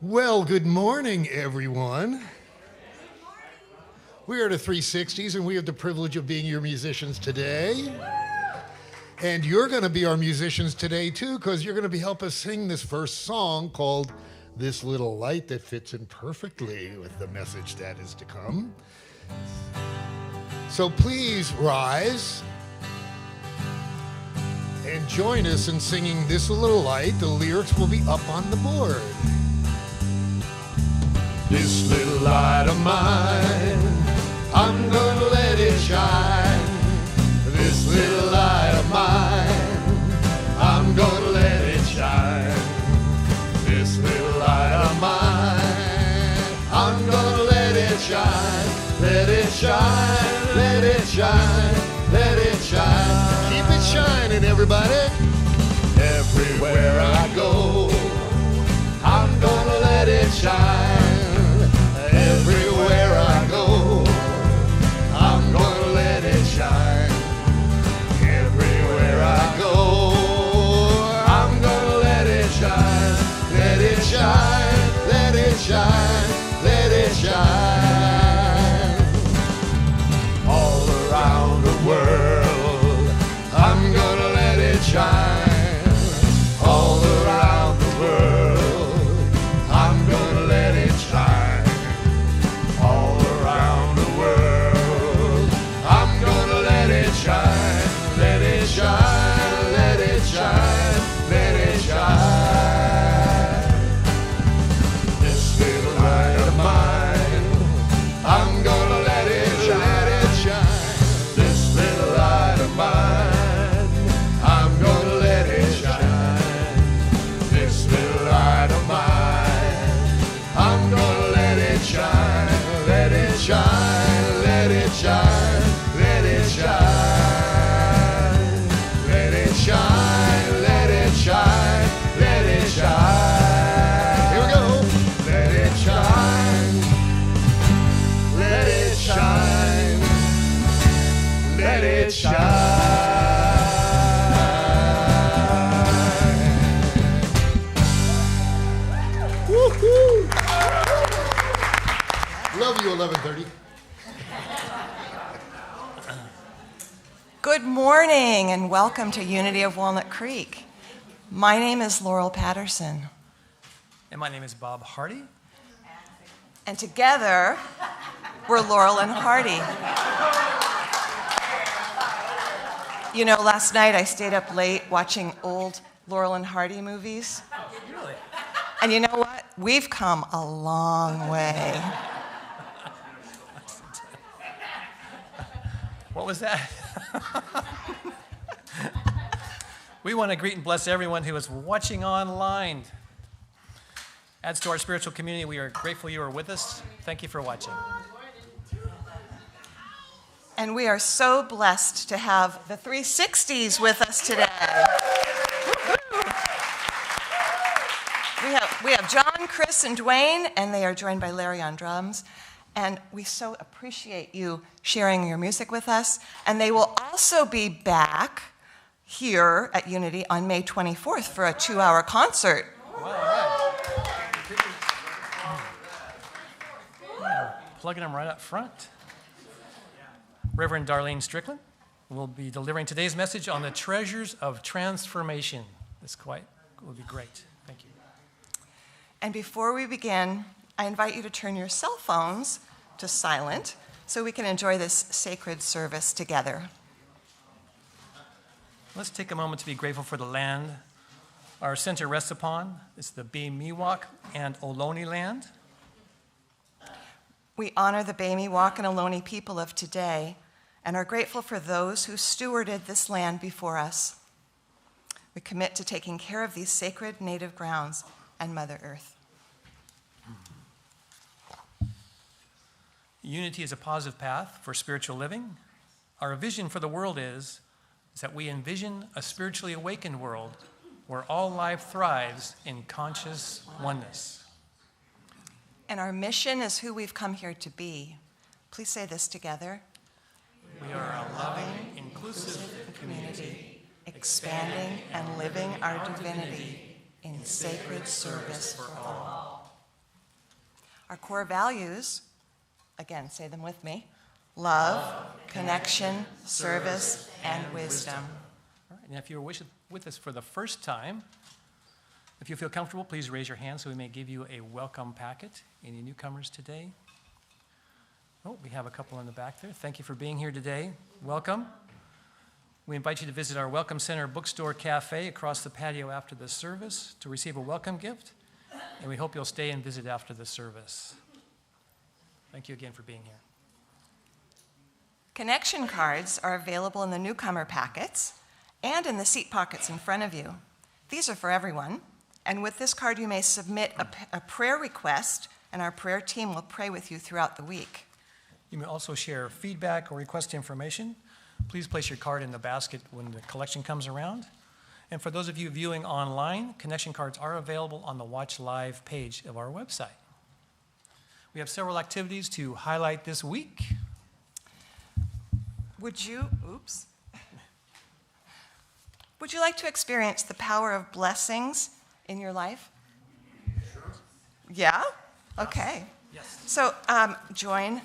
Well, good morning, everyone. We are the 360s, and we have the privilege of being your musicians today. And you're going to be our musicians today, too, because you're going to help us sing this first song called This Little Light that fits in perfectly with the message that is to come. So please rise and join us in singing This Little Light. The lyrics will be up on the board. This little light of mine, I'm gonna let it shine. This little light of mine, I'm gonna let it shine. This little light of mine, I'm gonna let it shine. Let it shine, let it shine, let it shine. Keep it shining, everybody. Everywhere I go, I'm gonna let it shine. Everywhere I go, I'm gonna let it shine. Everywhere I go, I'm gonna let it shine. Let it shine, let it shine, let it shine. All around the world, I'm gonna let it shine. All around the world, I'm gonna let it shine. Let it shine, let it shine, let it shine. This little light of mine, I'm gonna let it shine. This little light of mine, I'm gonna let it shine. This little light of mine, I'm gonna let it shine. Let it shine, let it shine, let it shine. Shine, let it shine, let it shine. Here we go. Let it shine, let it shine, let it shine. Woo-hoo. Love you, 11:30. Good morning and welcome to Unity of Walnut Creek. My name is Laurel Patterson. And my name is Bob Hardy. And together, we're Laurel and Hardy. You know, last night I stayed up late watching old Laurel and Hardy movies. Really? And you know what? We've come a long way. What was that? We want to greet and bless everyone who is watching online. Adds to our spiritual community. We are grateful you are with us. Thank you for watching. And we are so blessed to have the 360s with us today. We have John, Chris, and Dwayne, and they are joined by Larry on drums. And we so appreciate you sharing your music with us. And they will also be back here at Unity on May 24th for a 2-hour concert. Wow, yeah, plugging them right up front. Reverend Darlene Strickland will be delivering today's message on the treasures of transformation. This will be great. Thank you. And before we begin, I invite you to turn your cell phones to silent so we can enjoy this sacred service together. Let's take a moment to be grateful for the land our center rests upon. It's the Bay-Miwok and Ohlone land. We honor the Bay-Miwok and Ohlone people of today and are grateful for those who stewarded this land before us. We commit to taking care of these sacred native grounds and Mother Earth. Unity is a positive path for spiritual living. Our vision for the world is that we envision a spiritually awakened world where all life thrives in conscious oneness. And our mission is who we've come here to be. Please say this together. We are a loving, inclusive community, expanding and living our divinity in sacred service for all. Our core values, again, say them with me: love, connection, service, and wisdom. All right, and if you're with us for the first time, if you feel comfortable, please raise your hand so we may give you a welcome packet. Any newcomers today? Oh, we have a couple in the back there. Thank you for being here today. Welcome. We invite you to visit our Welcome Center Bookstore Cafe across the patio after the service to receive a welcome gift, and we hope you'll stay and visit after the service. Thank you again for being here. Connection cards are available in the newcomer packets and in the seat pockets in front of you. These are for everyone, and with this card you may submit a prayer request, and our prayer team will pray with you throughout the week. You may also share feedback or request information. Please place your card in the basket when the collection comes around. And for those of you viewing online, connection cards are available on the Watch Live page of our website. We have several activities to highlight this week. Would you like to experience the power of blessings in your life? Sure. Yeah? Okay. Yes. So join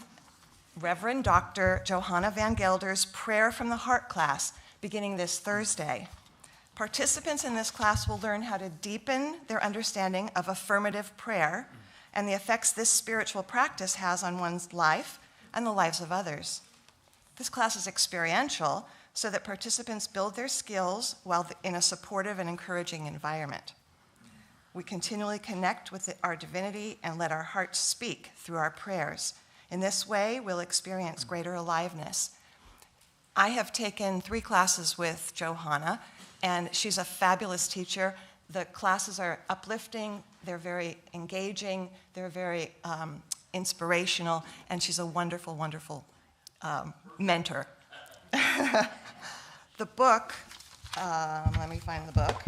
Reverend Dr. Johanna Van Gelder's Prayer from the Heart class beginning this Thursday. Participants in this class will learn how to deepen their understanding of affirmative prayer and the effects this spiritual practice has on one's life and the lives of others. This class is experiential so that participants build their skills while in a supportive and encouraging environment. We continually connect with our divinity and let our hearts speak through our prayers. In this way, we'll experience greater aliveness. I have taken 3 classes with Johanna, and she's a fabulous teacher. The classes are uplifting, they're very engaging, they're very inspirational, and she's a wonderful, wonderful mentor. The book, let me find the book.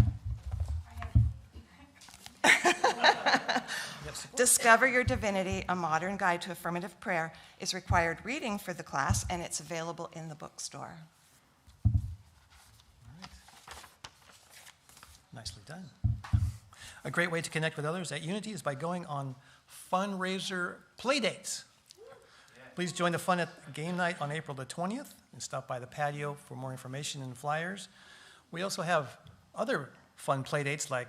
Discover Your Divinity, A Modern Guide to Affirmative Prayer is required reading for the class, and it's available in the bookstore. All right. Nicely done. A great way to connect with others at Unity is by going on fundraiser playdates. Please join the fun at game night on April the 20th and stop by the patio for more information and flyers. We also have other fun playdates like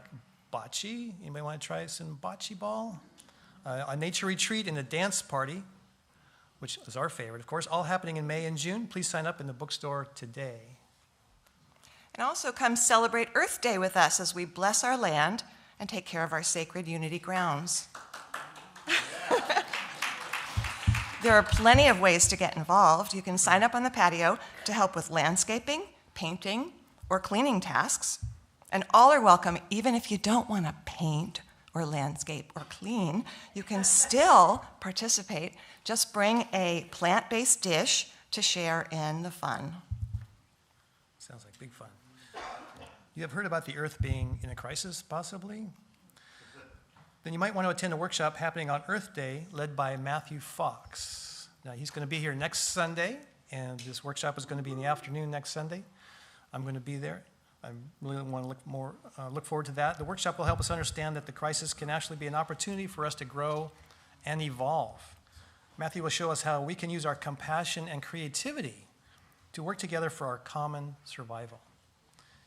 bocce. Anybody want to try some bocce ball? A nature retreat and a dance party, which is our favorite, of course, all happening in May and June. Please sign up in the bookstore today. And also come celebrate Earth Day with us as we bless our land and take care of our sacred Unity grounds. There are plenty of ways to get involved. You can sign up on the patio to help with landscaping, painting, or cleaning tasks. And all are welcome, even if you don't want to paint or landscape or clean. You can still participate. Just bring a plant-based dish to share in the fun. Sounds like big fun. You have heard about the Earth being in a crisis, possibly? Then you might want to attend a workshop happening on Earth Day led by Matthew Fox. Now, he's going to be here next Sunday, and this workshop is going to be in the afternoon next Sunday. I'm going to be there. I really want to look forward to that. The workshop will help us understand that the crisis can actually be an opportunity for us to grow and evolve. Matthew will show us how we can use our compassion and creativity to work together for our common survival.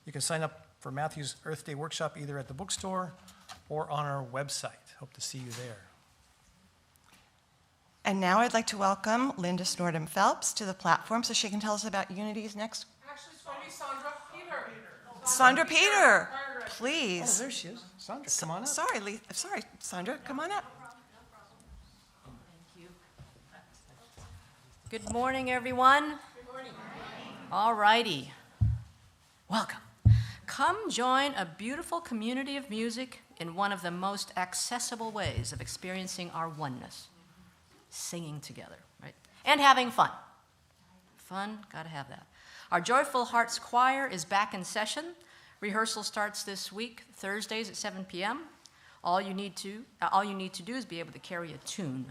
You can sign up for Matthew's Earth Day workshop either at the bookstore or on our website. Hope to see you there. And now I'd like to welcome Linda Snordham Phelps to the platform so she can tell us about Unity's next. Actually, it's going to be Sandra Peter. Sandra Peter, Oh, please. there she is. Sandra, come on up. Sorry, Sandra, come on up. Thank you. Good morning, everyone. Good morning. All righty. Welcome. Come join a beautiful community of music in one of the most accessible ways of experiencing our oneness. Singing together, right? And having fun. Fun, gotta have that. Our Joyful Hearts Choir is back in session. Rehearsal starts this week, Thursdays at 7 p.m. All you need to do is be able to carry a tune.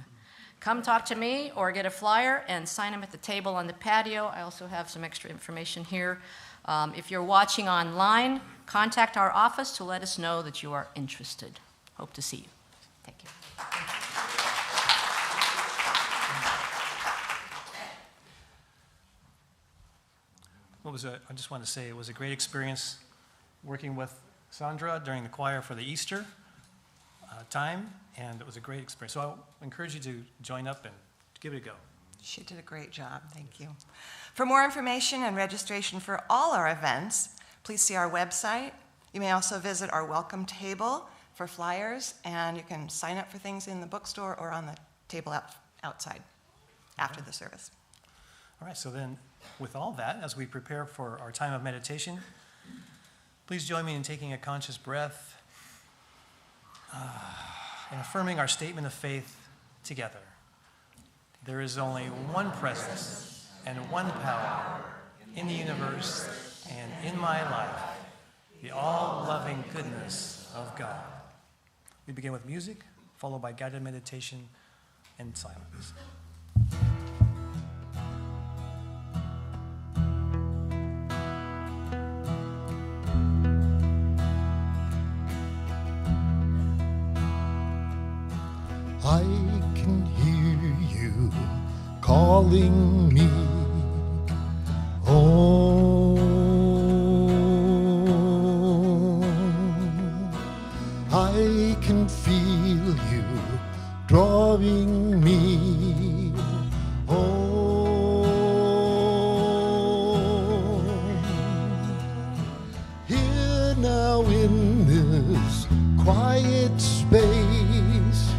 Come talk to me or get a flyer and sign them at the table on the patio. I also have some extra information here. If you're watching online, contact our office to let us know that you are interested. Hope to see you. Thank you. I just want to say it was a great experience working with Sandra during the choir for the Easter time, and it was a great experience. So I encourage you to join up and give it a go. She did a great job. Thank you. For more information and registration for all our events, please see our website. You may also visit our welcome table for flyers, and you can sign up for things in the bookstore or on the table outside after the service. All right, so then with all that, as we prepare for our time of meditation, please join me in taking a conscious breath and affirming our statement of faith together. There is only one presence and one power in the universe and in my life, the all-loving goodness of God. We begin with music, followed by guided meditation and silence. I can hear you calling me home. I can feel you drawing me home. Here now in this quiet space,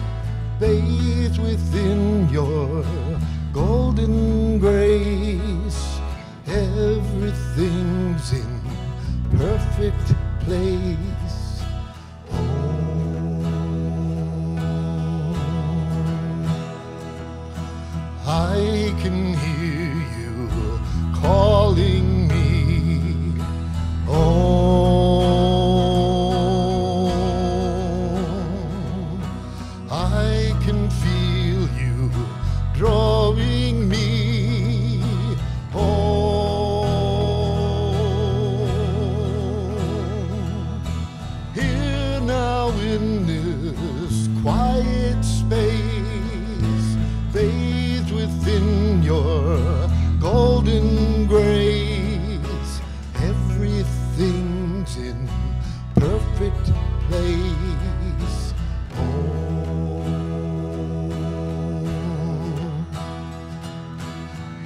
bathed within your golden grace, everything's in perfect place. Oh, I can hear you calling me home. I can feel you drawing me home. Here now in this quiet space, bathed within your golden grace, everything's in perfect place.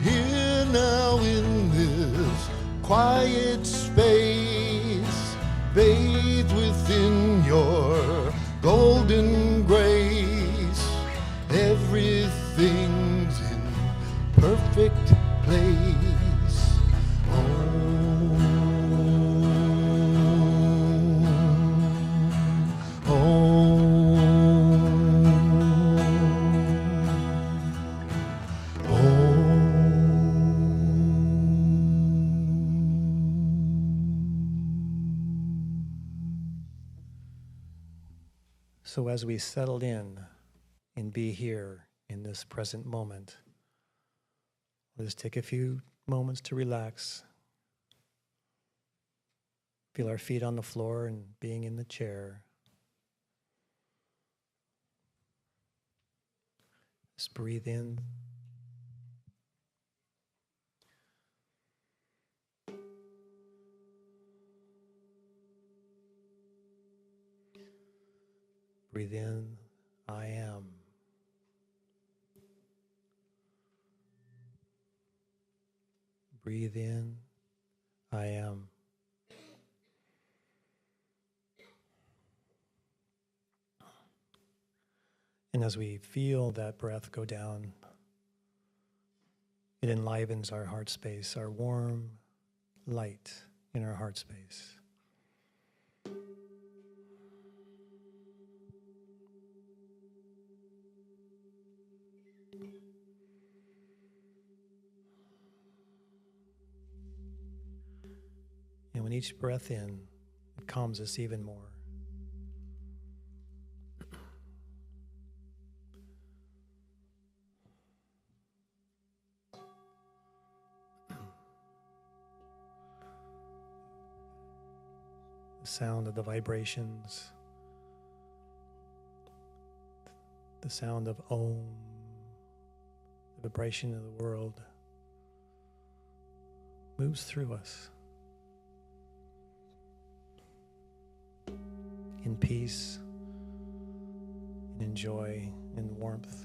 Here now in this quiet space, bathed within your golden grace, everything's in perfect place. So as we settle in and be here in this present moment, let us take a few moments to relax. Feel our feet on the floor and being in the chair. Just breathe in. Breathe in, I am. Breathe in, I am. And as we feel that breath go down, it enlivens our heart space, our warm light in our heart space. And when each breath in, it calms us even more. The sound of the vibrations, the sound of Om, the vibration of the world, moves through us in peace, and in joy, and warmth.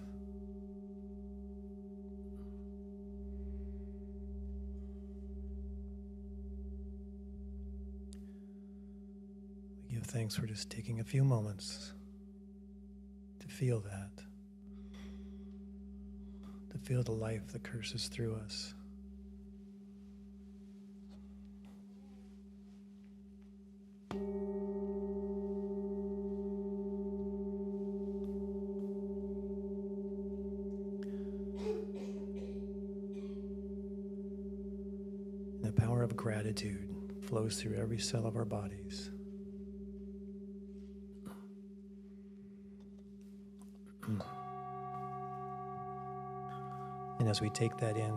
We give thanks for just taking a few moments to feel that, to feel the life that courses through us. The power of gratitude flows through every cell of our bodies. And as we take that in,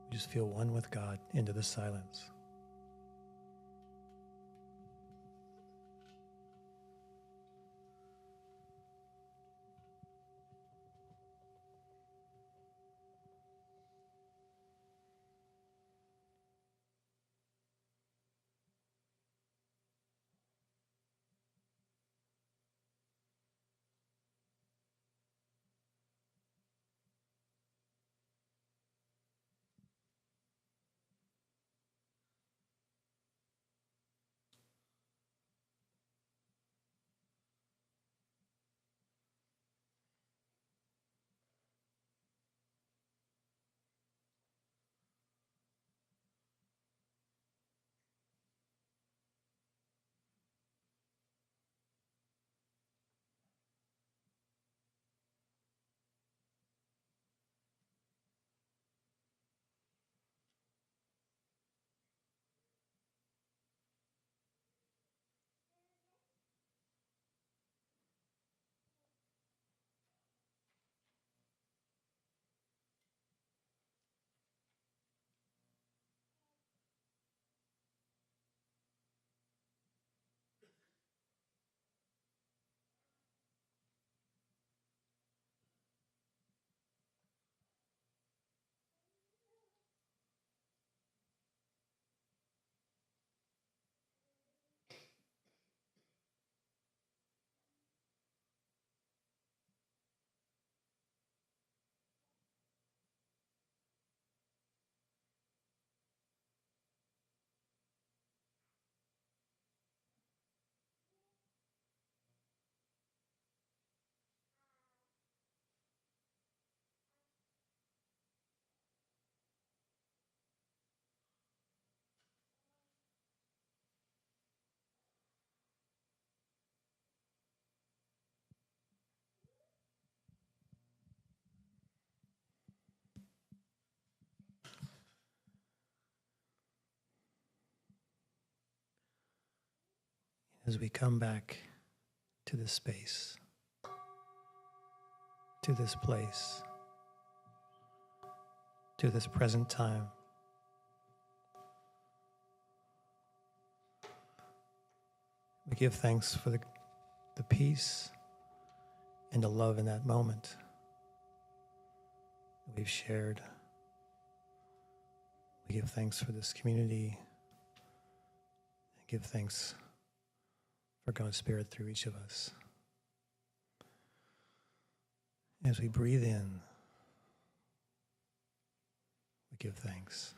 we just feel one with God into the silence. As we come back to this space, to this place, to this present time, we give thanks for the peace and the love in that moment that we've shared. We give thanks for this community and give thanks for God's Spirit through each of us. As we breathe in, we give thanks.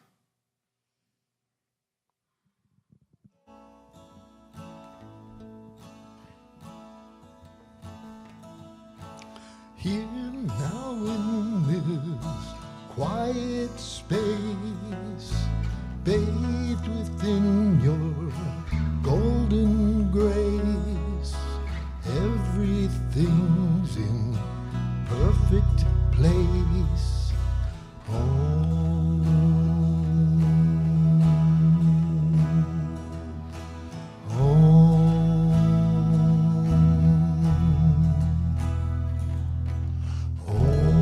Here now in this quiet space, bathed within your golden grace, everything's in perfect place. Home, home, home.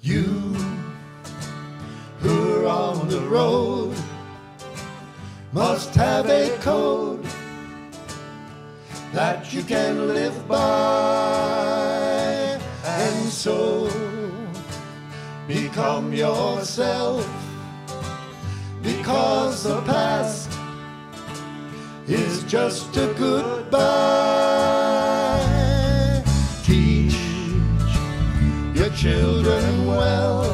You who are on the road must have a code that you can live by, and so become yourself, because the past is just a goodbye. Teach your children well,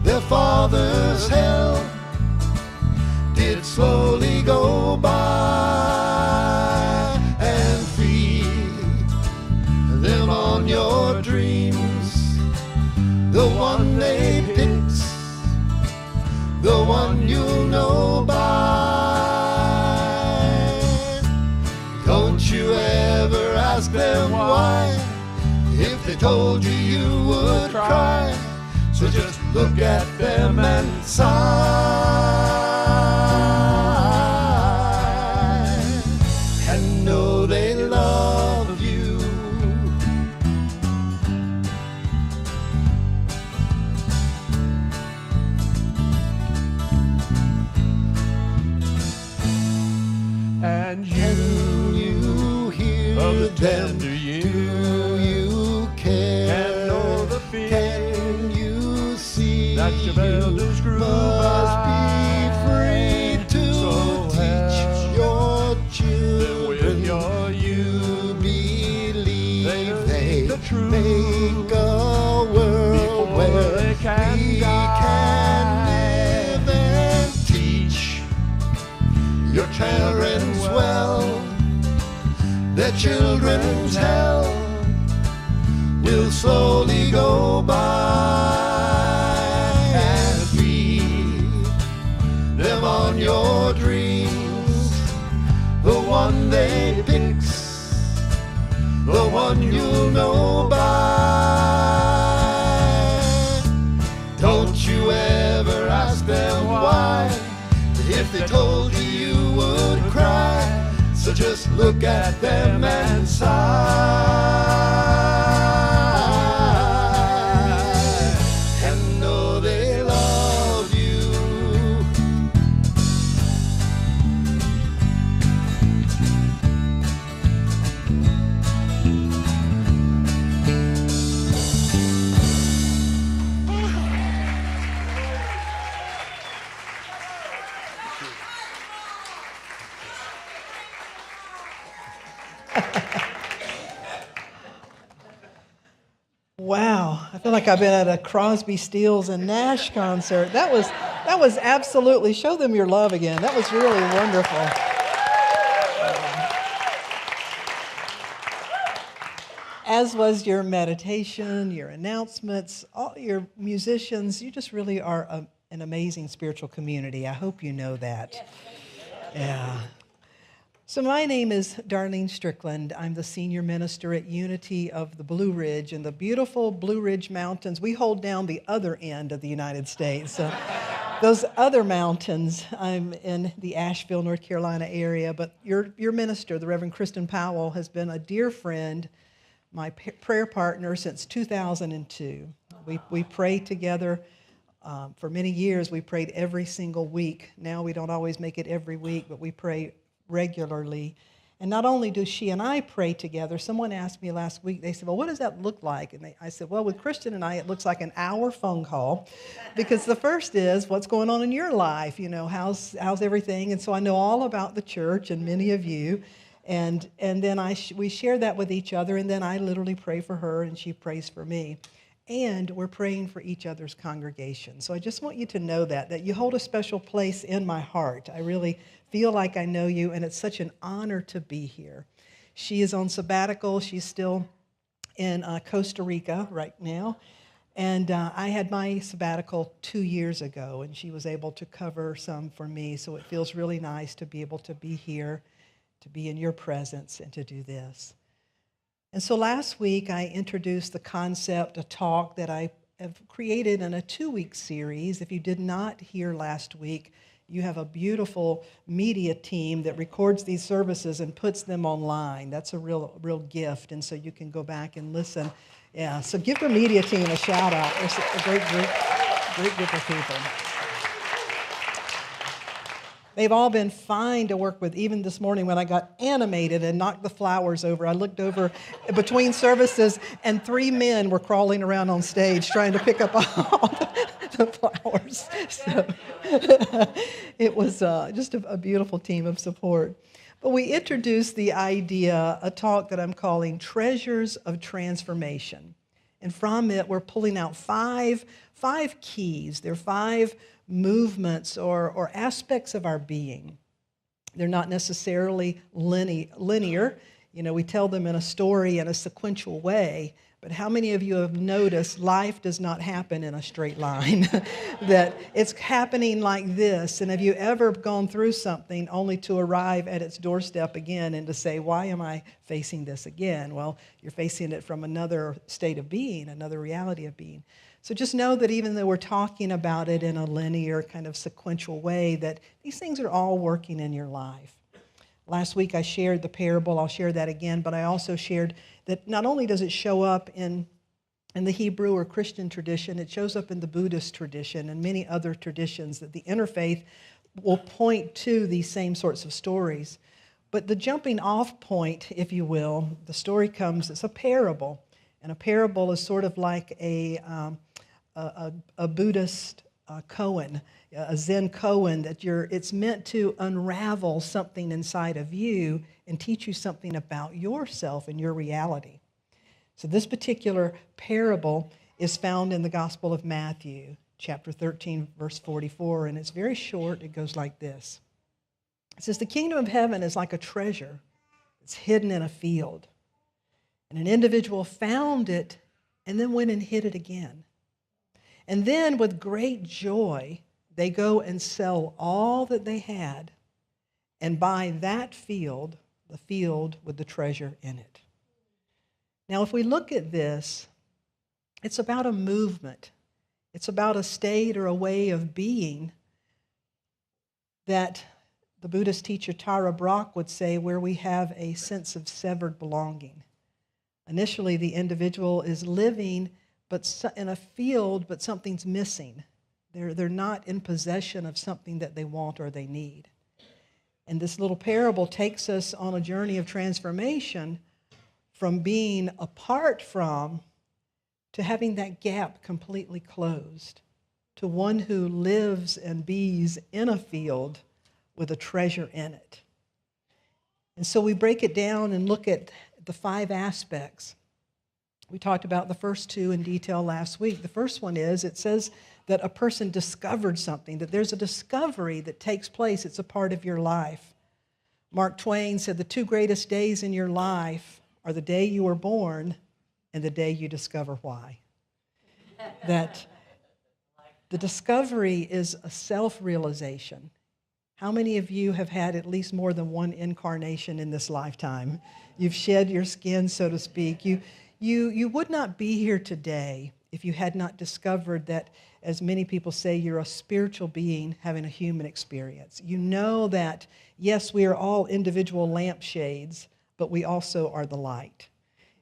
their father's hell did slowly go by, and feed them on your dreams, the one they picked, the one you'll know by. Don't you ever ask them why, if they told you you would cry, so just look at them and sigh, and know they love you. And you hear of the tender years. Do you care? And know the fear. Can you see that your elders grew must by. Be free to so teach your children your you believe they the truth. Make a world where we can live, and teach your parents well, their children's hell will slowly go by, and feed them on your dreams, the one they picks, the one you'll know by. Don't you ever ask them why, if they told you you would cry, so just look at them and sigh, and know they love you. Wow, I feel like I've been at a Crosby, Stills, and Nash concert. That was absolutely, show them your love again. That was really wonderful. As was your meditation, your announcements, all your musicians. You just really are an amazing spiritual community. I hope you know that. Yeah. So my name is Darlene Strickland. I'm the senior minister at Unity of the Blue Ridge in the beautiful Blue Ridge Mountains. We hold down the other end of the United States. So those other mountains, I'm in the Asheville, North Carolina area. But your minister, the Reverend Kristen Powell, has been a dear friend, my prayer partner since 2002. We prayed together. For many years, we prayed every single week. Now we don't always make it every week, but we pray regularly. And not only do she and I pray together, someone asked me last week, they said, well, what does that look like? And I said, well, with Kristen and I, it looks like an hour phone call, because the first is, what's going on in your life? You know, how's everything? And so I know all about the church and many of you. And then we share that with each other, and then I literally pray for her, and she prays for me. And we're praying for each other's congregation. So I just want you to know that you hold a special place in my heart. I really feel like I know you, and it's such an honor to be here. She is on sabbatical. She's still in Costa Rica right now. And I had my sabbatical 2 years ago, and she was able to cover some for me. So it feels really nice to be able to be here, to be in your presence, and to do this. And so last week, I introduced the concept, a talk that I have created in a 2-week series. If you did not hear last week, you have a beautiful media team that records these services and puts them online. That's a real gift, and so you can go back and listen. Yeah, so give the media team a shout out. It's a great group of people. They've all been fine to work with. Even this morning when I got animated and knocked the flowers over, I looked over between services and 3 men were crawling around on stage trying to pick up all the flowers. So it was just a beautiful team of support. But we introduced the idea, a talk that I'm calling Treasures of Transformation. And from it, we're pulling out five keys. They're 5 movements or aspects of our being. They're not necessarily linear. You know, we tell them in a story in a sequential way, but how many of you have noticed life does not happen in a straight line? That it's happening like this, and have you ever gone through something only to arrive at its doorstep again and to say, why am I facing this again? Well, you're facing it from another state of being, another reality of being. So just know that even though we're talking about it in a linear kind of sequential way, that these things are all working in your life. Last week I shared the parable. I'll share that again, but I also shared that not only does it show up in the Hebrew or Christian tradition, it shows up in the Buddhist tradition and many other traditions, that the interfaith will point to these same sorts of stories. But the jumping off point, if you will, the story comes, it's a parable. And a parable is sort of like a Buddhist koan, a Zen koan, that it's meant to unravel something inside of you and teach you something about yourself and your reality. So this particular parable is found in the Gospel of Matthew, chapter 13, verse 44, and it's very short. It goes like this. It says, "The kingdom of heaven is like a treasure that's hidden in a field. And an individual found it and then went and hid it again. And then with great joy, they go and sell all that they had and buy that field, the field with the treasure in it." Now, if we look at this, it's about a movement. It's about a state or a way of being that the Buddhist teacher Tara Brach would say, where we have a sense of severed belonging. Initially, the individual is living but in a field, but something's missing. They're not in possession of something that they want or they need. And this little parable takes us on a journey of transformation from being apart from to having that gap completely closed, to one who lives and bees in a field with a treasure in it. And so we break it down and look at the 5 aspects. We talked about the first 2 in detail last week. The first one is, it says that a person discovered something, that there's a discovery that takes place. It's a part of your life. Mark Twain said the 2 greatest days in your life are the day you were born and the day you discover why. That the discovery is a self-realization. How many of you have had at least more than one incarnation in this lifetime? You've shed your skin, so to speak. You would not be here today if you had not discovered that, as many people say, you're a spiritual being having a human experience. You know that, yes, we are all individual lampshades, but we also are the light.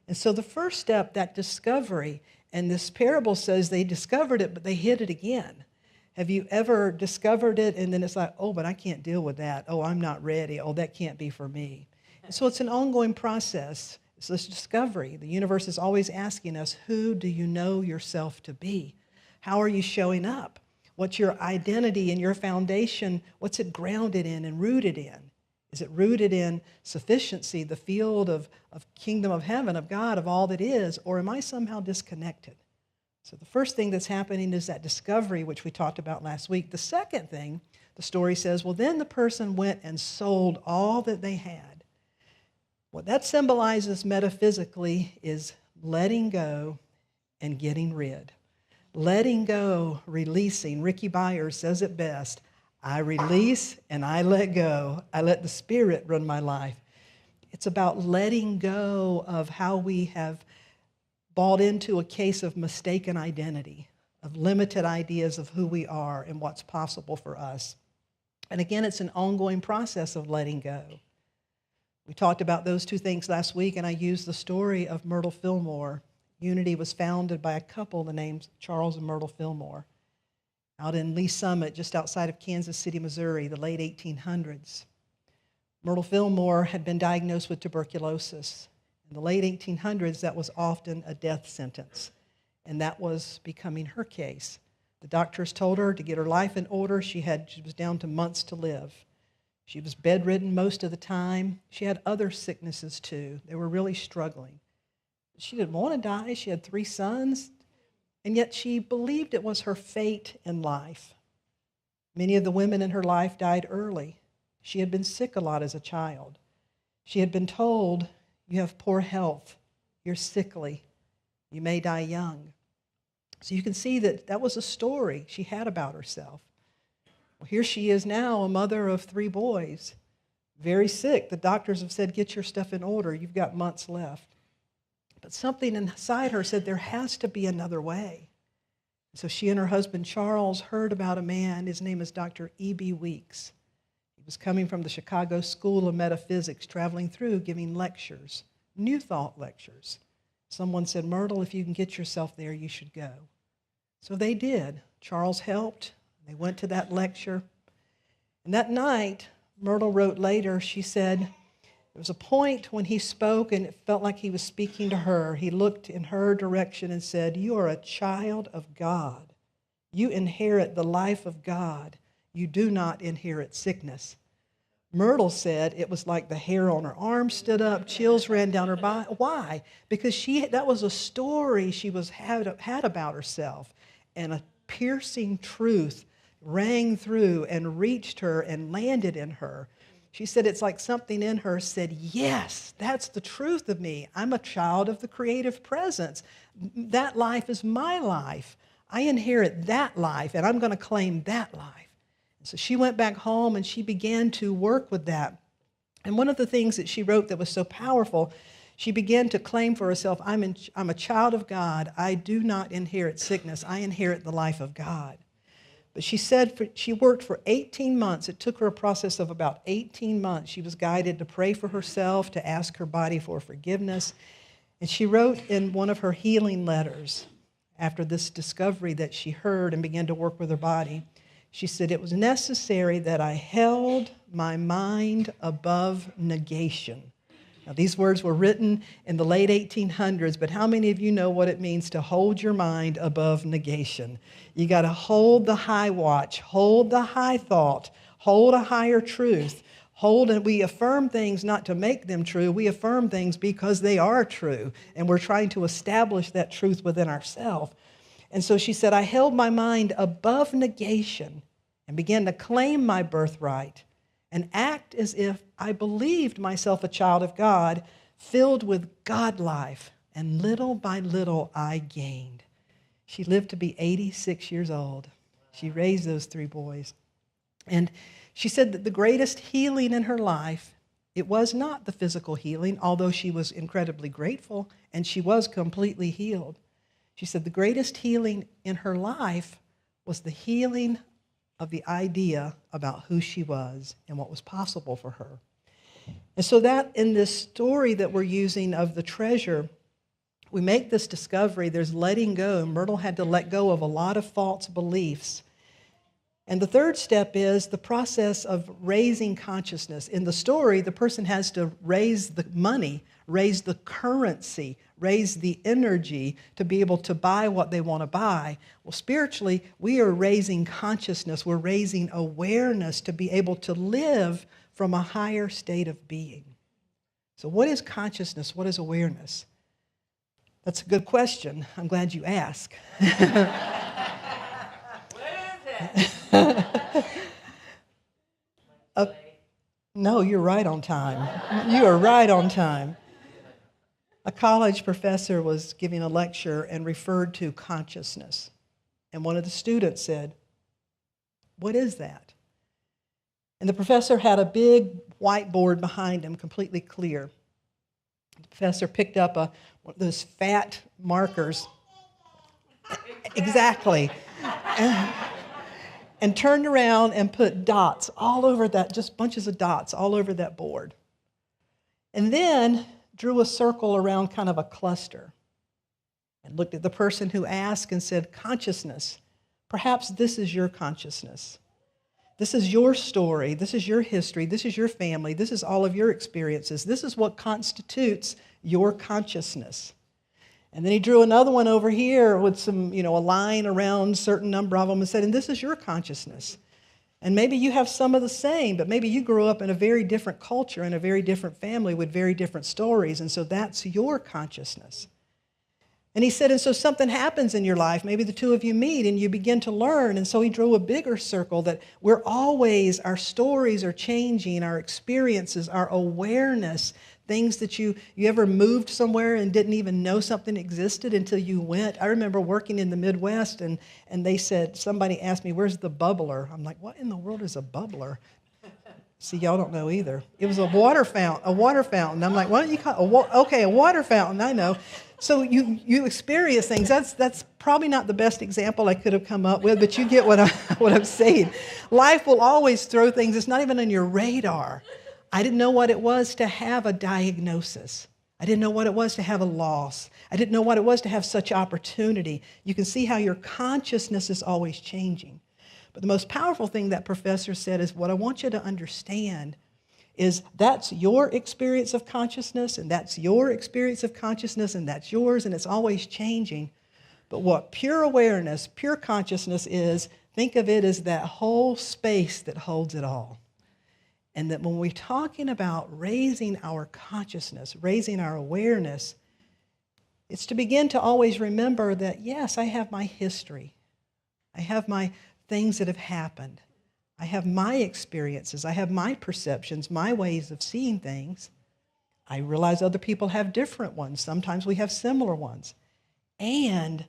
And so the first step, that discovery, and this parable says they discovered it, but they hid it again. Have you ever discovered it and then it's like, oh, but I can't deal with that. Oh, I'm not ready. Oh, that can't be for me. And so it's an ongoing process. It's this discovery. The universe is always asking us, who do you know yourself to be? How are you showing up? What's your identity and your foundation? What's it grounded in and rooted in? Is it rooted in sufficiency, the field of kingdom of heaven, of God, of all that is, or am I somehow disconnected? So the first thing that's happening is that discovery, which we talked about last week. The second thing, the story says, well, then the person went and sold all that they had. What that symbolizes metaphysically is letting go and getting rid. Letting go, releasing. Ricky Byers says it best. I release and I let go. I let the Spirit run my life. It's about letting go of how we have bought into a case of mistaken identity, of limited ideas of who we are and what's possible for us. And again, it's an ongoing process of letting go. We talked about those two things last week, and I used the story of Myrtle Fillmore. Unity was founded by a couple, the names Charles and Myrtle Fillmore, out in Lee Summit, just outside of Kansas City, Missouri, the late 1800s. Myrtle Fillmore had been diagnosed with tuberculosis. In the late 1800s, that was often a death sentence, and that was becoming her case. The doctors told her to get her life in order. She was down to months to live. She was bedridden most of the time. She had other sicknesses too. They were really struggling. She didn't want to die. She had 3 sons, and yet she believed it was her fate in life. Many of the women in her life died early. She had been sick a lot as a child. She had been told, you have poor health, you're sickly, you may die young. So you can see that that was a story she had about herself. Well, here she is now, a mother of 3 boys, very sick. The doctors have said, get your stuff in order, you've got months left. But something inside her said there has to be another way. So she and her husband Charles heard about a man. His name is Dr. E.B. Weeks. He was coming from the Chicago School of Metaphysics, traveling through, giving lectures, New Thought lectures. Someone said, Myrtle, if you can get yourself there, you should go. So they did. Charles helped. They went to that lecture. And that night, Myrtle wrote later, she said, there was a point when he spoke and it felt like he was speaking to her. He looked in her direction and said, you are a child of God. You inherit the life of God. You do not inherit sickness. Myrtle said it was like the hair on her arm stood up, chills ran down her body. Why? Because that was a story she had about herself, and a piercing truth rang through and reached her and landed in her. She said it's like something in her said, yes, that's the truth of me. I'm a child of the creative presence. That life is my life. I inherit that life, and I'm going to claim that life. And so she went back home, and she began to work with that. And one of the things that she wrote that was so powerful, she began to claim for herself, I'm a child of God. I do not inherit sickness. I inherit the life of God. But she said she worked for 18 months. It took her a process of about 18 months. She was guided to pray for herself, to ask her body for forgiveness. And she wrote in one of her healing letters, after this discovery that she heard and began to work with her body, she said, it was necessary that I held my mind above negation. Now, these words were written in the late 1800s, but how many of you know what it means to hold your mind above negation? You got to hold the high watch, hold the high thought, hold a higher truth, and we affirm things not to make them true. We affirm things because they are true, and we're trying to establish that truth within ourselves. And so she said, I held my mind above negation and began to claim my birthright and act as if I believed myself a child of God, filled with God life, and little by little I gained. She lived to be 86 years old. She raised those 3 boys. And she said that the greatest healing in her life, it was not the physical healing, although she was incredibly grateful, and she was completely healed. She said the greatest healing in her life was the healing of the idea about who she was and what was possible for her. And so that in this story that we're using of the treasure, we make this discovery, there's letting go. Myrtle had to let go of a lot of false beliefs. And the third step is the process of raising consciousness. In the story, the person has to raise the money, raise the currency, raise the energy to be able to buy what they want to buy. Well, spiritually, we are raising consciousness. We're raising awareness to be able to live from a higher state of being. So what is consciousness? What is awareness? That's a good question. I'm glad you asked. No, you're right on time. You are right on time. A college professor was giving a lecture and referred to consciousness. And one of the students said, what is that? And the professor had a big whiteboard behind him, completely clear. The professor picked up one of those fat markers. Exactly. and turned around and put dots all over that, just bunches of dots all over that board. And then drew a circle around kind of a cluster and looked at the person who asked and said, consciousness, perhaps this is your consciousness. This is your story. This is your history. This is your family. This is all of your experiences. This is what constitutes your consciousness. And then he drew another one over here with some, a line around a certain number of them and said, and this is your consciousness. And maybe you have some of the same, but maybe you grew up in a very different culture, in a very different family with very different stories, and so that's your consciousness. And he said, and so something happens in your life. Maybe the two of you meet and you begin to learn. And so he drew a bigger circle that our stories are changing, our experiences, our awareness, things that you ever moved somewhere and didn't even know something existed until you went. I remember working in the Midwest and they said, somebody asked me, where's the bubbler? I'm like, what in the world is a bubbler? See, y'all don't know either. It was a water fountain. I'm like, why don't you call it? Okay, a water fountain, I know. So you experience things. That's probably not the best example I could have come up with, but you get what I'm saying. Life will always throw things. It's not even on your radar. I didn't know what it was to have a diagnosis. I didn't know what it was to have a loss. I didn't know what it was to have such opportunity. You can see how your consciousness is always changing. But the most powerful thing that professor said is what I want you to understand is that's your experience of consciousness, and that's your experience of consciousness, and that's yours, and it's always changing. But what pure awareness, pure consciousness is, think of it as that whole space that holds it all. And that when we're talking about raising our consciousness, raising our awareness, it's to begin to always remember that, yes, I have my history. I have my things that have happened. I have my experiences. I have my perceptions, my ways of seeing things. I realize other people have different ones. Sometimes we have similar ones. And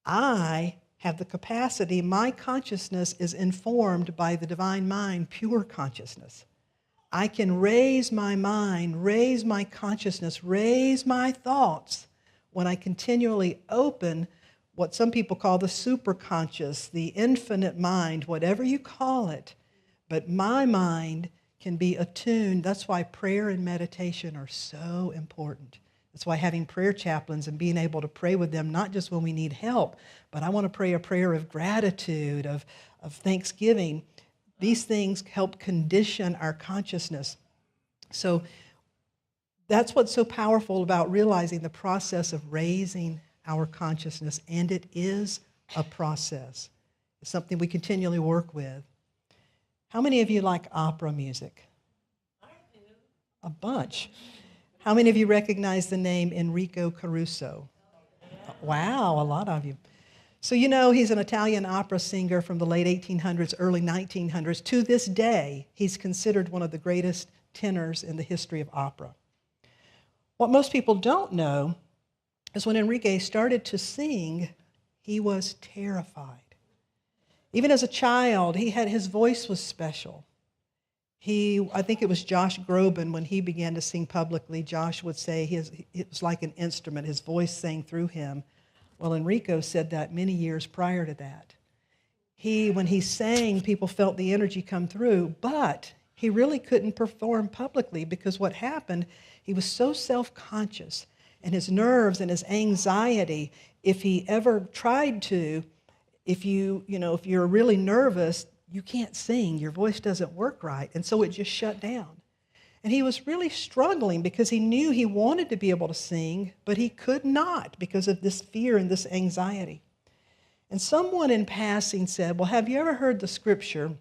I have the capacity, my consciousness is informed by the divine mind, pure consciousness. I can raise my mind, raise my consciousness, raise my thoughts when I continually open what some people call the superconscious, the infinite mind, whatever you call it. But my mind can be attuned. That's why prayer and meditation are so important. That's why having prayer chaplains and being able to pray with them, not just when we need help, but I want to pray a prayer of gratitude, of thanksgiving. These things help condition our consciousness. So that's what's so powerful about realizing the process of raising our consciousness, and it is a process. It's something we continually work with. How many of you like opera music? A bunch. How many of you recognize the name Enrico Caruso? Wow, a lot of you. So he's an Italian opera singer from the late 1800s, early 1900s. To this day, he's considered one of the greatest tenors in the history of opera. What most people don't know is when Enrique started to sing, he was terrified. Even as a child, his voice was special. I think it was Josh Groban, when he began to sing publicly, Josh would say it was like an instrument. His voice sang through him. Well, Enrico said that many years prior to that. When he sang, people felt the energy come through, but he really couldn't perform publicly because what happened, he was so self-conscious, and his nerves and his anxiety, if he ever tried to, if you're really nervous, you can't sing, your voice doesn't work right, and so it just shut down. And he was really struggling because he knew he wanted to be able to sing, but he could not because of this fear and this anxiety. And someone in passing said, well, have you ever heard the scripture,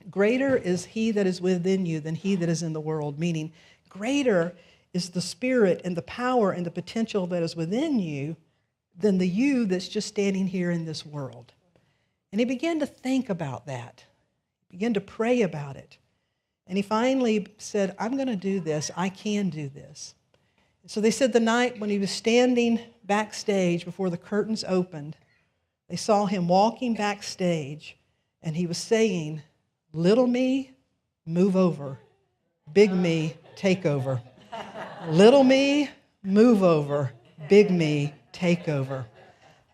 greater is he that is within you than he that is in the world, meaning greater is the spirit and the power and the potential that is within you than the you that's just standing here in this world. And he began to think about that. He began to pray about it. And he finally said, I'm going to do this. I can do this. So they said the night when he was standing backstage before the curtains opened, they saw him walking backstage, and he was saying, little me, move over. Big me, take over. Little me, move over. Big me, take over.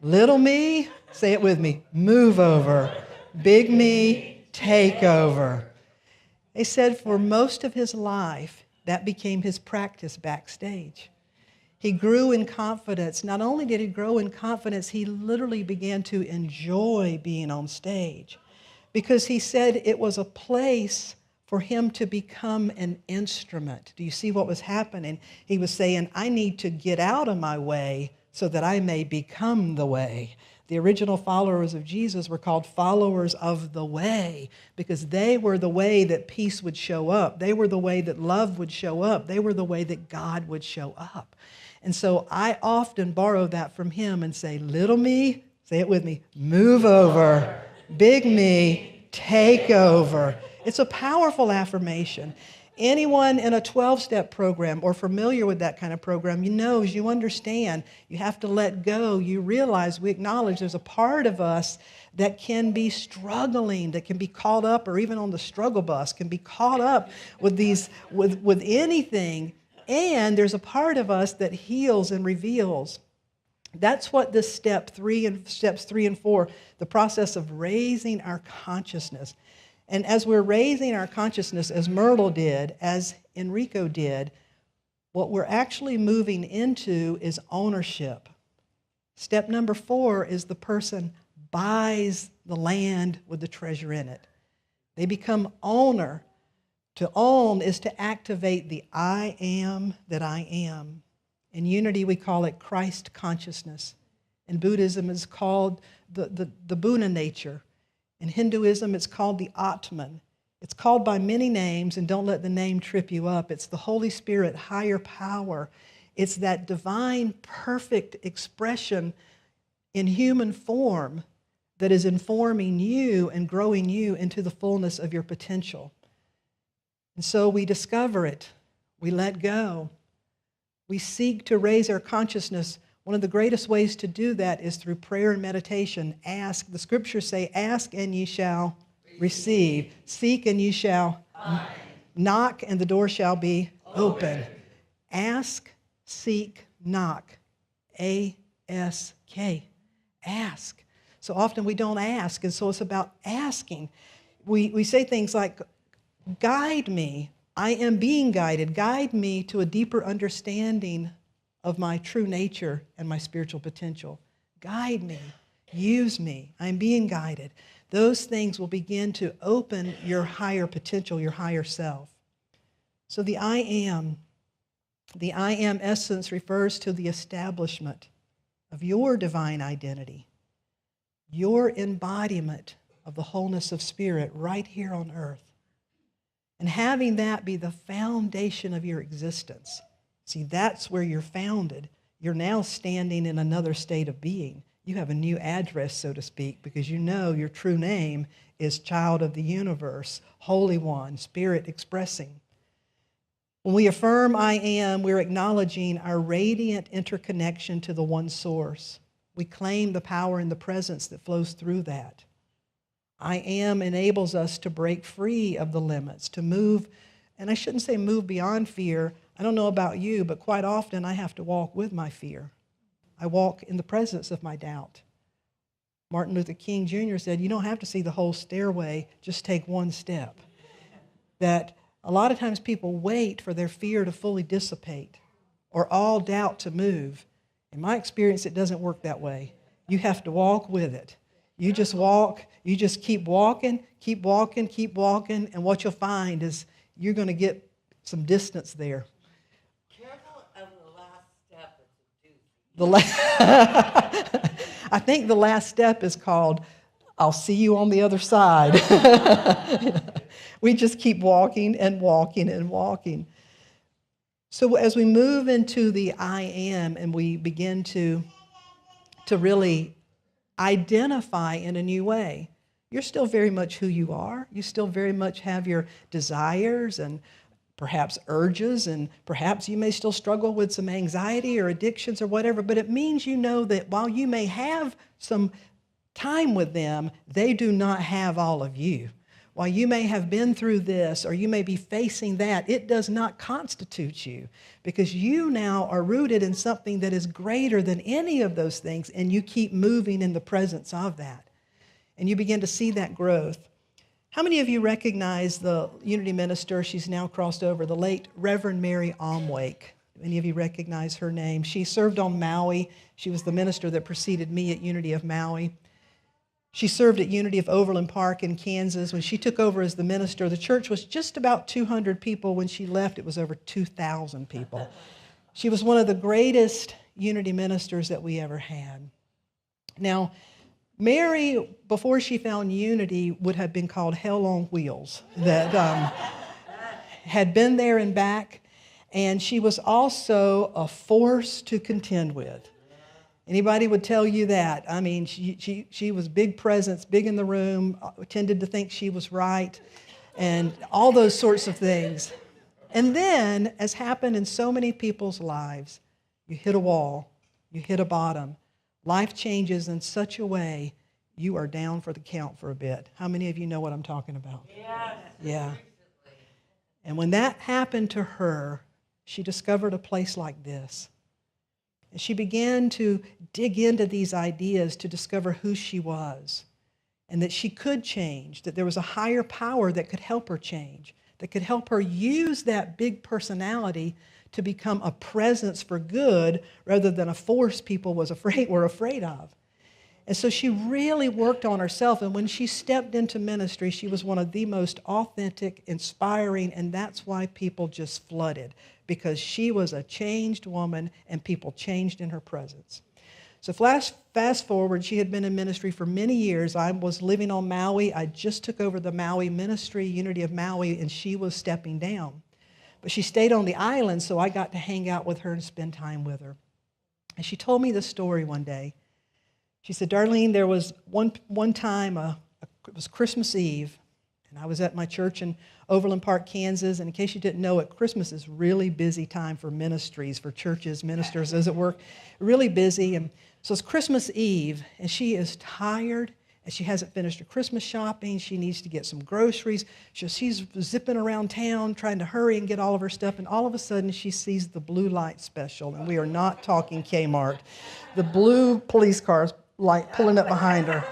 Little me, say it with me, move over. Big me, take over. They said for most of his life, that became his practice backstage. He grew in confidence. Not only did he grow in confidence, he literally began to enjoy being on stage because he said it was a place for him to become an instrument. Do you see what was happening? He was saying, I need to get out of my way so that I may become the way. The original followers of Jesus were called followers of the way because they were the way that peace would show up. They were the way that love would show up. They were the way that God would show up. And so I often borrow that from him and say, little me, say it with me, move over. Big me, take over. It's a powerful affirmation. Anyone in a 12-step program or familiar with that kind of program, you understand, you have to let go. You realize, we acknowledge there's a part of us that can be struggling, that can be caught up, or even on the struggle bus, can be caught up with with anything. And there's a part of us that heals and reveals. That's what this steps 3 and 4, the process of raising our consciousness. And as we're raising our consciousness, as Myrtle did, as Enrico did, what we're actually moving into is ownership. Step number 4 is the person buys the land with the treasure in it. They become owner. To own is to activate the I am that I am. In Unity, we call it Christ consciousness. In Buddhism, it's called the Buddha nature. In Hinduism, it's called the Atman. It's called by many names, and don't let the name trip you up. It's the Holy Spirit, higher power. It's that divine, perfect expression in human form that is informing you and growing you into the fullness of your potential. And so we discover it. We let go. We seek to raise our consciousness. One of the greatest ways to do that is through prayer and meditation. Ask. The scriptures say, ask and ye shall receive. Seek and ye shall find. Knock and the door shall be open. Ask, seek, knock. A-S-K. Ask. So often we don't ask, and so it's about asking. We say things like, guide me. I am being guided. Guide me to a deeper understanding of my true nature and my spiritual potential. Guide me. Use me. I'm being guided. Those things will begin to open your higher potential, your higher self. So the I am essence refers to the establishment of your divine identity, your embodiment of the wholeness of spirit right here on earth. And having that be the foundation of your existence. See, that's where you're founded. You're now standing in another state of being. You have a new address, so to speak, because you know your true name is Child of the Universe, Holy One, Spirit expressing. When we affirm I am, we're acknowledging our radiant interconnection to the one source. We claim the power and the presence that flows through that. I am enables us to break free of the limits, to move, and I shouldn't say move beyond fear. I don't know about you, but quite often I have to walk with my fear. I walk in the presence of my doubt. Martin Luther King Jr. said, you don't have to see the whole stairway, just take one step. That a lot of times people wait for their fear to fully dissipate or all doubt to move. In my experience, it doesn't work that way. You have to walk with it. You just walk, you just keep walking, keep walking, keep walking, and what you'll find is you're going to get some distance there. Careful of the last step. I think the last step is called, I'll see you on the other side. We just keep walking and walking and walking. So as we move into the I am and we begin to really identify in a new way, you're still very much who you are. You still very much have your desires and perhaps urges, and perhaps you may still struggle with some anxiety or addictions or whatever, but it means you know that while you may have some time with them, they do not have all of you. While you may have been through this or you may be facing that, it does not constitute you, because you now are rooted in something that is greater than any of those things, and you keep moving in the presence of that. and you begin to see that growth. How many of you recognize the Unity minister? She's now crossed over, the late Reverend Mary Omwake. Any of you recognize her name? She served on Maui. She was the minister that preceded me at Unity of Maui. She served at Unity of Overland Park in Kansas. When she took over as the minister, the church was just about 200 people. When she left, it was over 2,000 people. She was one of the greatest Unity ministers that we ever had. Now, Mary, before she found Unity, would have been called Hell on Wheels, that had been there and back, and she was also a force to contend with. Anybody would tell you that. I mean, she was big presence, big in the room, tended to think she was right, and all those sorts of things. And then, as happened in so many people's lives, you hit a wall, you hit a bottom. Life changes in such a way, you are down for the count for a bit. How many of you know what I'm talking about? Yes. Yeah. And when that happened to her, she discovered a place like this. And she began to dig into these ideas to discover who she was and that she could change, that there was a higher power that could help her change, that could help her use that big personality to become a presence for good rather than a force people were afraid of. And so she really worked on herself, and when she stepped into ministry, she was one of the most authentic, inspiring, and that's why people just flooded, because she was a changed woman, and people changed in her presence. So fast forward, she had been in ministry for many years. I was living on Maui. I just took over the Maui ministry, Unity of Maui, and she was stepping down. But she stayed on the island, so I got to hang out with her and spend time with her. And she told me this story one day. She said, Darlene, there was one time, it was Christmas Eve, and I was at my church in Overland Park, Kansas, and in case you didn't know it, Christmas is really busy time for ministries, for churches, ministers, as it were, really busy. And so it's Christmas Eve, and she is tired, and she hasn't finished her Christmas shopping. She needs to get some groceries. She's zipping around town trying to hurry and get all of her stuff, and all of a sudden she sees the blue light special, and we are not talking Kmart. The blue police cars light pulling up behind her.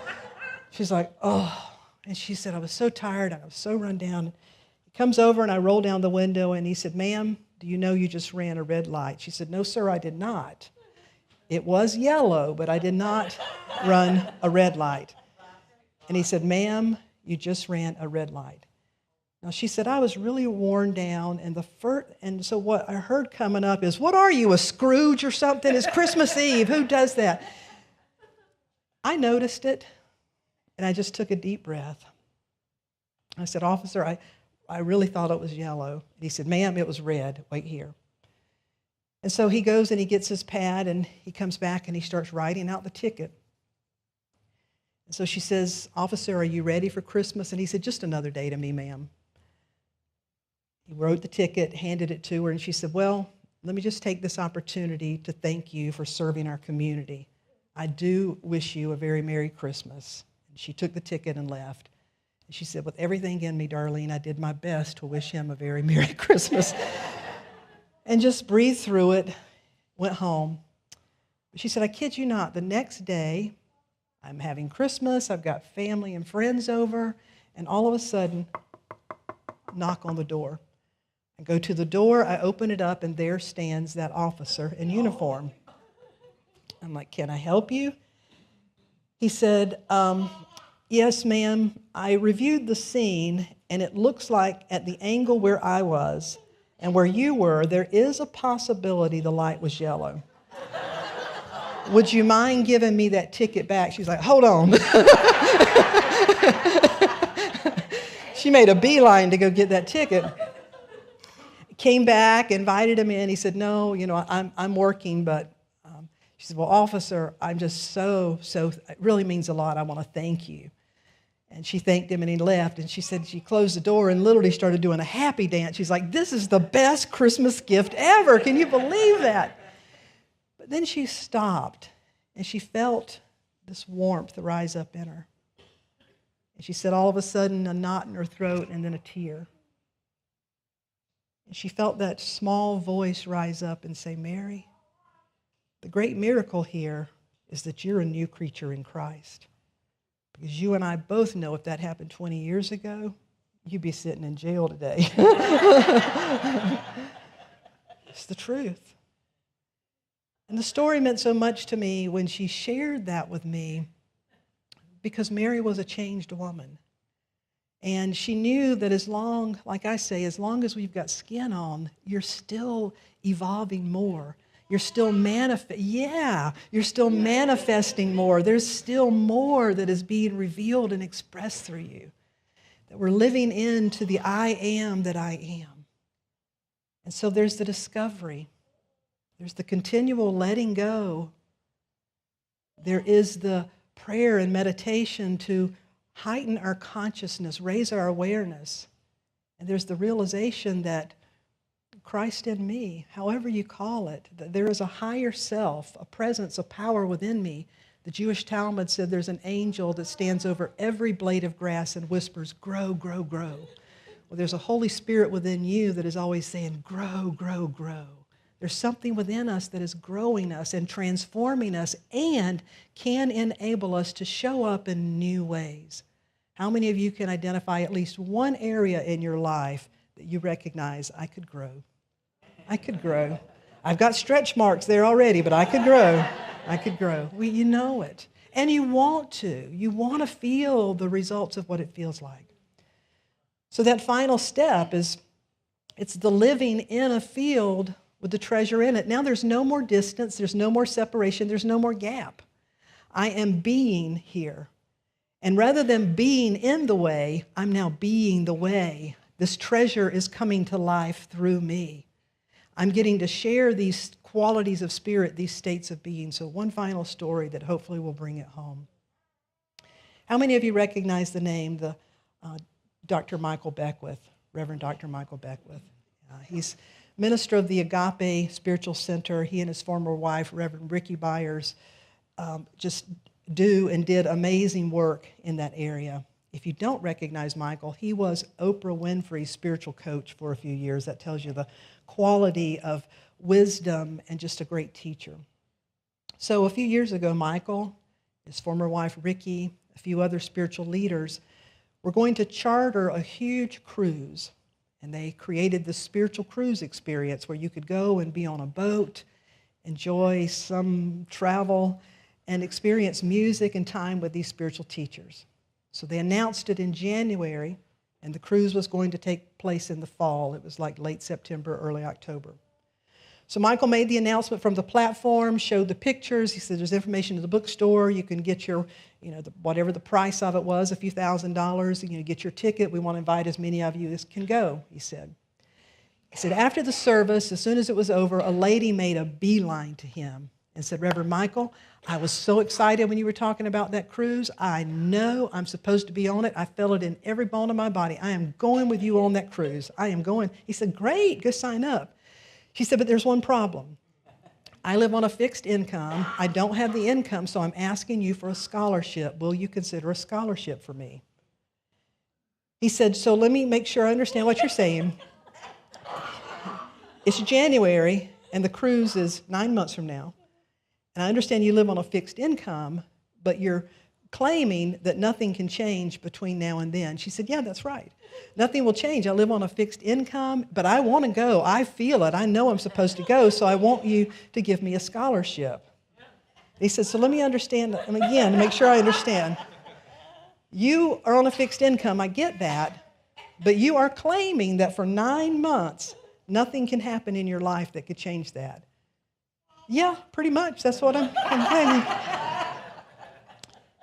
She's like, oh. And she said, I was so tired, I was so run down. He comes over and I roll down the window and he said, ma'am, do you know you just ran a red light? She said, no, sir, I did not. It was yellow, but I did not run a red light. And he said, ma'am, you just ran a red light. Now, she said, I was really worn down, and so what I heard coming up is, what are you, a Scrooge or something? It's Christmas Eve. Who does that? I noticed it, and I just took a deep breath. I said, officer, I really thought it was yellow. And he said, ma'am, it was red. Wait here. And so he goes and he gets his pad, and he comes back, and he starts writing out the ticket. And so she says, officer, are you ready for Christmas? And he said, just another day to me, ma'am. He wrote the ticket, handed it to her, and she said, well, let me just take this opportunity to thank you for serving our community. I do wish you a very Merry Christmas. And she took the ticket and left. And she said, with everything in me, Darlene, I did my best to wish him a very Merry Christmas. And just breathed through it, went home. She said, I kid you not, the next day, I'm having Christmas, I've got family and friends over, and all of a sudden, knock on the door. I go to the door, I open it up, and there stands that officer in uniform. I'm like, can I help you? He said, yes, ma'am. I reviewed the scene, and it looks like at the angle where I was and where you were, there is a possibility the light was yellow. Would you mind giving me that ticket back? She's like, hold on. She made a beeline to go get that ticket. Came back, invited him in. He said, no, I'm working, but she said, well, officer, I'm just so, it really means a lot. I want to thank you. And she thanked him, and he left. And she said she closed the door and literally started doing a happy dance. She's like, this is the best Christmas gift ever. Can you believe that? But then she stopped, and she felt this warmth rise up in her. And she said all of a sudden a knot in her throat and then a tear. And she felt that small voice rise up and say, Mary, the great miracle here is that you're a new creature in Christ. Because you and I both know if that happened 20 years ago, you'd be sitting in jail today. It's the truth. And the story meant so much to me when she shared that with me, because Mary was a changed woman. And she knew that as long, like I say, as long as we've got skin on, you're still evolving more. You're still you're still manifesting more. There's still more that is being revealed and expressed through you. That we're living into the I am that I am. And so there's the discovery. There's the continual letting go. There is the prayer and meditation to heighten our consciousness, raise our awareness. And there's the realization that Christ in me, however you call it, that there is a higher self, a presence, a power within me. The Jewish Talmud said there's an angel that stands over every blade of grass and whispers, grow, grow, grow. Well, there's a Holy Spirit within you that is always saying, grow, grow, grow. There's something within us that is growing us and transforming us and can enable us to show up in new ways. How many of you can identify at least one area in your life that you recognize, I could grow? I could grow. I've got stretch marks there already, but I could grow. I could grow. Well, you know it. And you want to. You want to feel the results of what it feels like. So that final step is, it's the living in a field with the treasure in it. Now there's no more distance, there's no more separation, there's no more gap. I am being here. And rather than being in the way, I'm now being the way. This treasure is coming to life through me. I'm getting to share these qualities of spirit, these states of being. So one final story that hopefully will bring it home. How many of you recognize the name, Dr. Michael Beckwith, Reverend Dr. Michael Beckwith? He's minister of the Agape Spiritual Center. He and his former wife, Reverend Ricky Byers, just do and did amazing work in that area. If you don't recognize Michael, he was Oprah Winfrey's spiritual coach for a few years. That tells you the quality of wisdom and just a great teacher. So a few years ago, Michael, his former wife Ricky, a few other spiritual leaders were going to charter a huge cruise. And they created this spiritual cruise experience where you could go and be on a boat, enjoy some travel, and experience music and time with these spiritual teachers. So they announced it in January, and the cruise was going to take place in the fall. It was like late September, early October. So Michael made the announcement from the platform, showed the pictures. He said, there's information in the bookstore. You can get your, whatever the price of it was, a few $1,000s, get your ticket. We want to invite as many of you as can go, he said. He said, after the service, as soon as it was over, a lady made a beeline to him and said, Reverend Michael, I was so excited when you were talking about that cruise. I know I'm supposed to be on it. I felt it in every bone of my body. I am going with you on that cruise. I am going. He said, great, go sign up. She said, but there's one problem. I live on a fixed income. I don't have the income, so I'm asking you for a scholarship. Will you consider a scholarship for me? He said, so let me make sure I understand what you're saying. It's January, and the cruise is 9 months from now. And I understand you live on a fixed income, but you're claiming that nothing can change between now and then. She said, yeah, that's right. Nothing will change. I live on a fixed income, but I want to go. I feel it. I know I'm supposed to go, so I want you to give me a scholarship. He said, so let me understand, and again, to make sure I understand. You are on a fixed income. I get that, but you are claiming that for 9 months, nothing can happen in your life that could change that. Yeah, pretty much. That's what I'm claiming.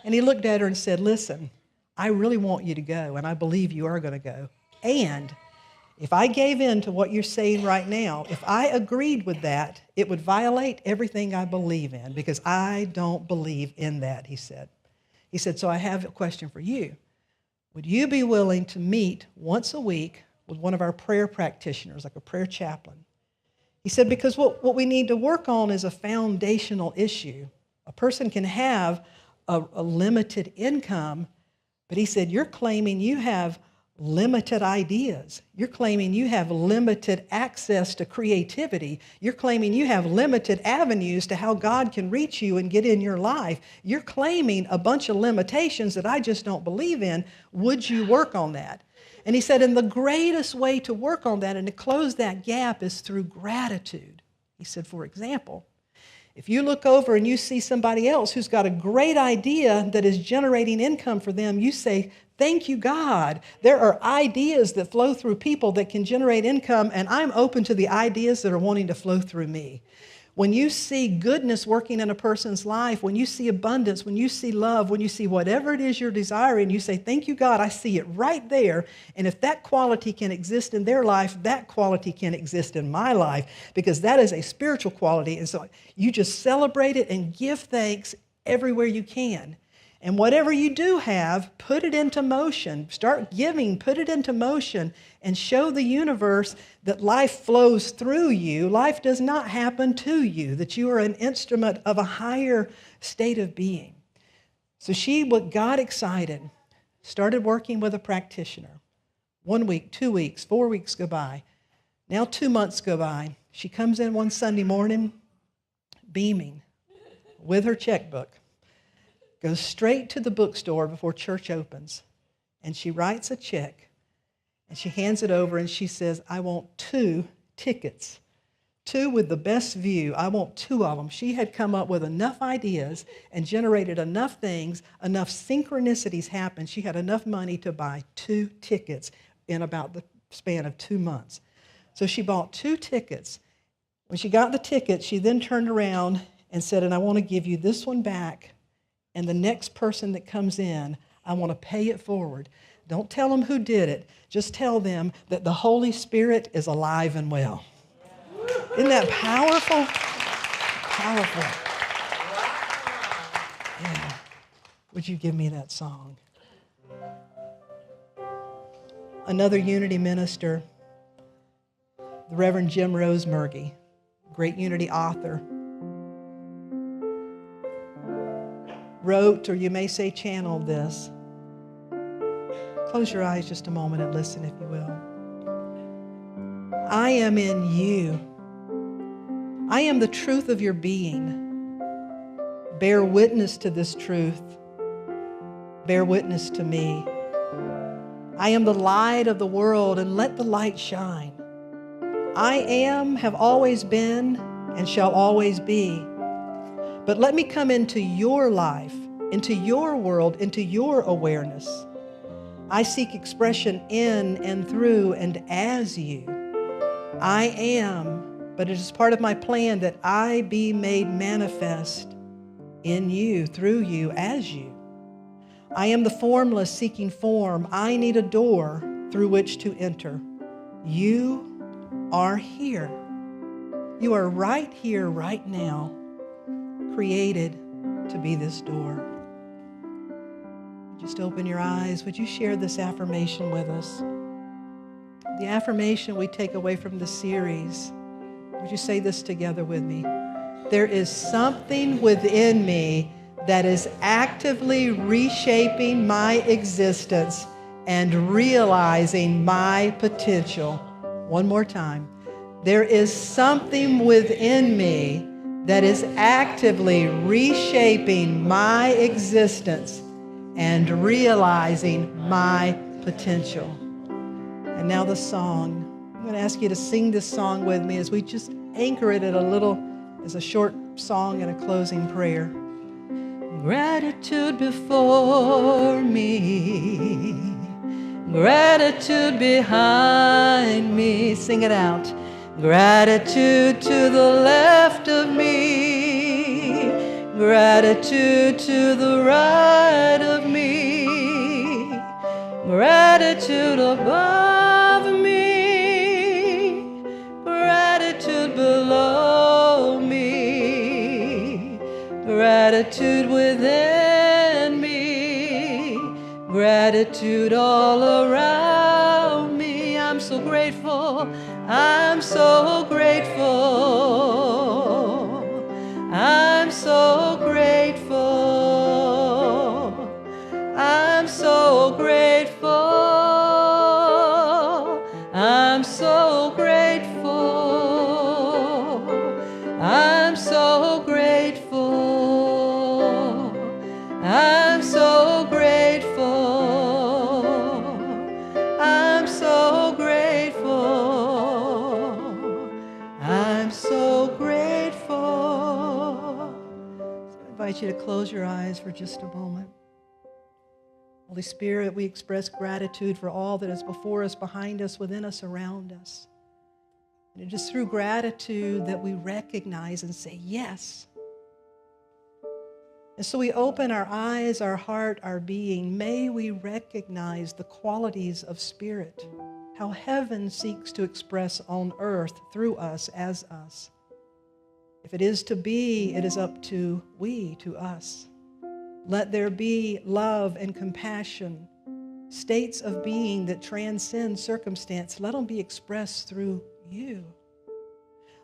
And he looked at her and said, listen, I really want you to go, and I believe you are going to go. And if I gave in to what you're saying right now, if I agreed with that, it would violate everything I believe in, because I don't believe in that, he said. He said, so I have a question for you. Would you be willing to meet once a week with one of our prayer practitioners, like a prayer chaplain? He said, because what we need to work on is a foundational issue. A person can have a limited income, but he said, you're claiming you have limited ideas. You're claiming you have limited access to creativity. You're claiming you have limited avenues to how God can reach you and get in your life. You're claiming a bunch of limitations that I just don't believe in. Would you work on that? And he said, and the greatest way to work on that and to close that gap is through gratitude. He said, for example, if you look over and you see somebody else who's got a great idea that is generating income for them, you say, thank you, God. There are ideas that flow through people that can generate income, and I'm open to the ideas that are wanting to flow through me. When you see goodness working in a person's life, when you see abundance, when you see love, when you see whatever it is you're desiring, you say, thank you, God, I see it right there. And if that quality can exist in their life, that quality can exist in my life, because that is a spiritual quality. And so you just celebrate it and give thanks everywhere you can. And whatever you do have, put it into motion. Start giving, put it into motion, and show the universe that life flows through you. Life does not happen to you, that you are an instrument of a higher state of being. So she got excited, started working with a practitioner. 1 week, 2 weeks, 4 weeks go by. Now 2 months go by. She comes in one Sunday morning, beaming, with her checkbook. Goes straight to the bookstore before church opens, and she writes a check, and she hands it over, and she says, I want 2 tickets, 2 with the best view. I want 2 of them. She had come up with enough ideas and generated enough things, enough synchronicities happened. She had enough money to buy 2 tickets in about the span of 2 months. So she bought 2 tickets. When she got the ticket, she then turned around and said, and I want to give you this one back. And the next person that comes in, I want to pay it forward. Don't tell them who did it. Just tell them that the Holy Spirit is alive and well. Isn't that powerful? Powerful. Yeah. Would you give me that song? Another Unity minister, the Reverend Jim Rosemurgy, great Unity author, wrote, or you may say channeled this. Close your eyes just a moment and listen, if you will. I am in you. I am the truth of your being. Bear witness to this truth. Bear witness to me. I am the light of the world, and let the light shine. I am, have always been, and shall always be. But let me come into your life, into your world, into your awareness. I seek expression in and through and as you. I am, but it is part of my plan that I be made manifest in you, through you, as you. I am the formless seeking form. I need a door through which to enter. You are here. You are right here, right now, created to be this door. Just open your eyes. Would you share this affirmation with us? The affirmation we take away from the series. Would you say this together with me? There is something within me that is actively reshaping my existence and realizing my potential. One more time. There is something within me that is actively reshaping my existence and realizing my potential. And now the song. I'm going to ask you to sing this song with me as we just anchor it at as a short song and a closing prayer. Gratitude before me, gratitude behind me. Sing it out. Gratitude to the left of me, gratitude to the right of me, gratitude above me, gratitude below me, gratitude within me, gratitude all around me. I'm so grateful. I'm so grateful. I'm so grateful. I'm so grateful. invite you to close your eyes for just a moment. Holy Spirit, we express gratitude for all that is before us, behind us, within us, around us. And it is through gratitude that we recognize and say yes. And so we open our eyes, our heart, our being. May we recognize the qualities of Spirit, how heaven seeks to express on earth through us, as us. If it is to be, it is up to we, to us. Let there be love and compassion, states of being that transcend circumstance. Let them be expressed through you.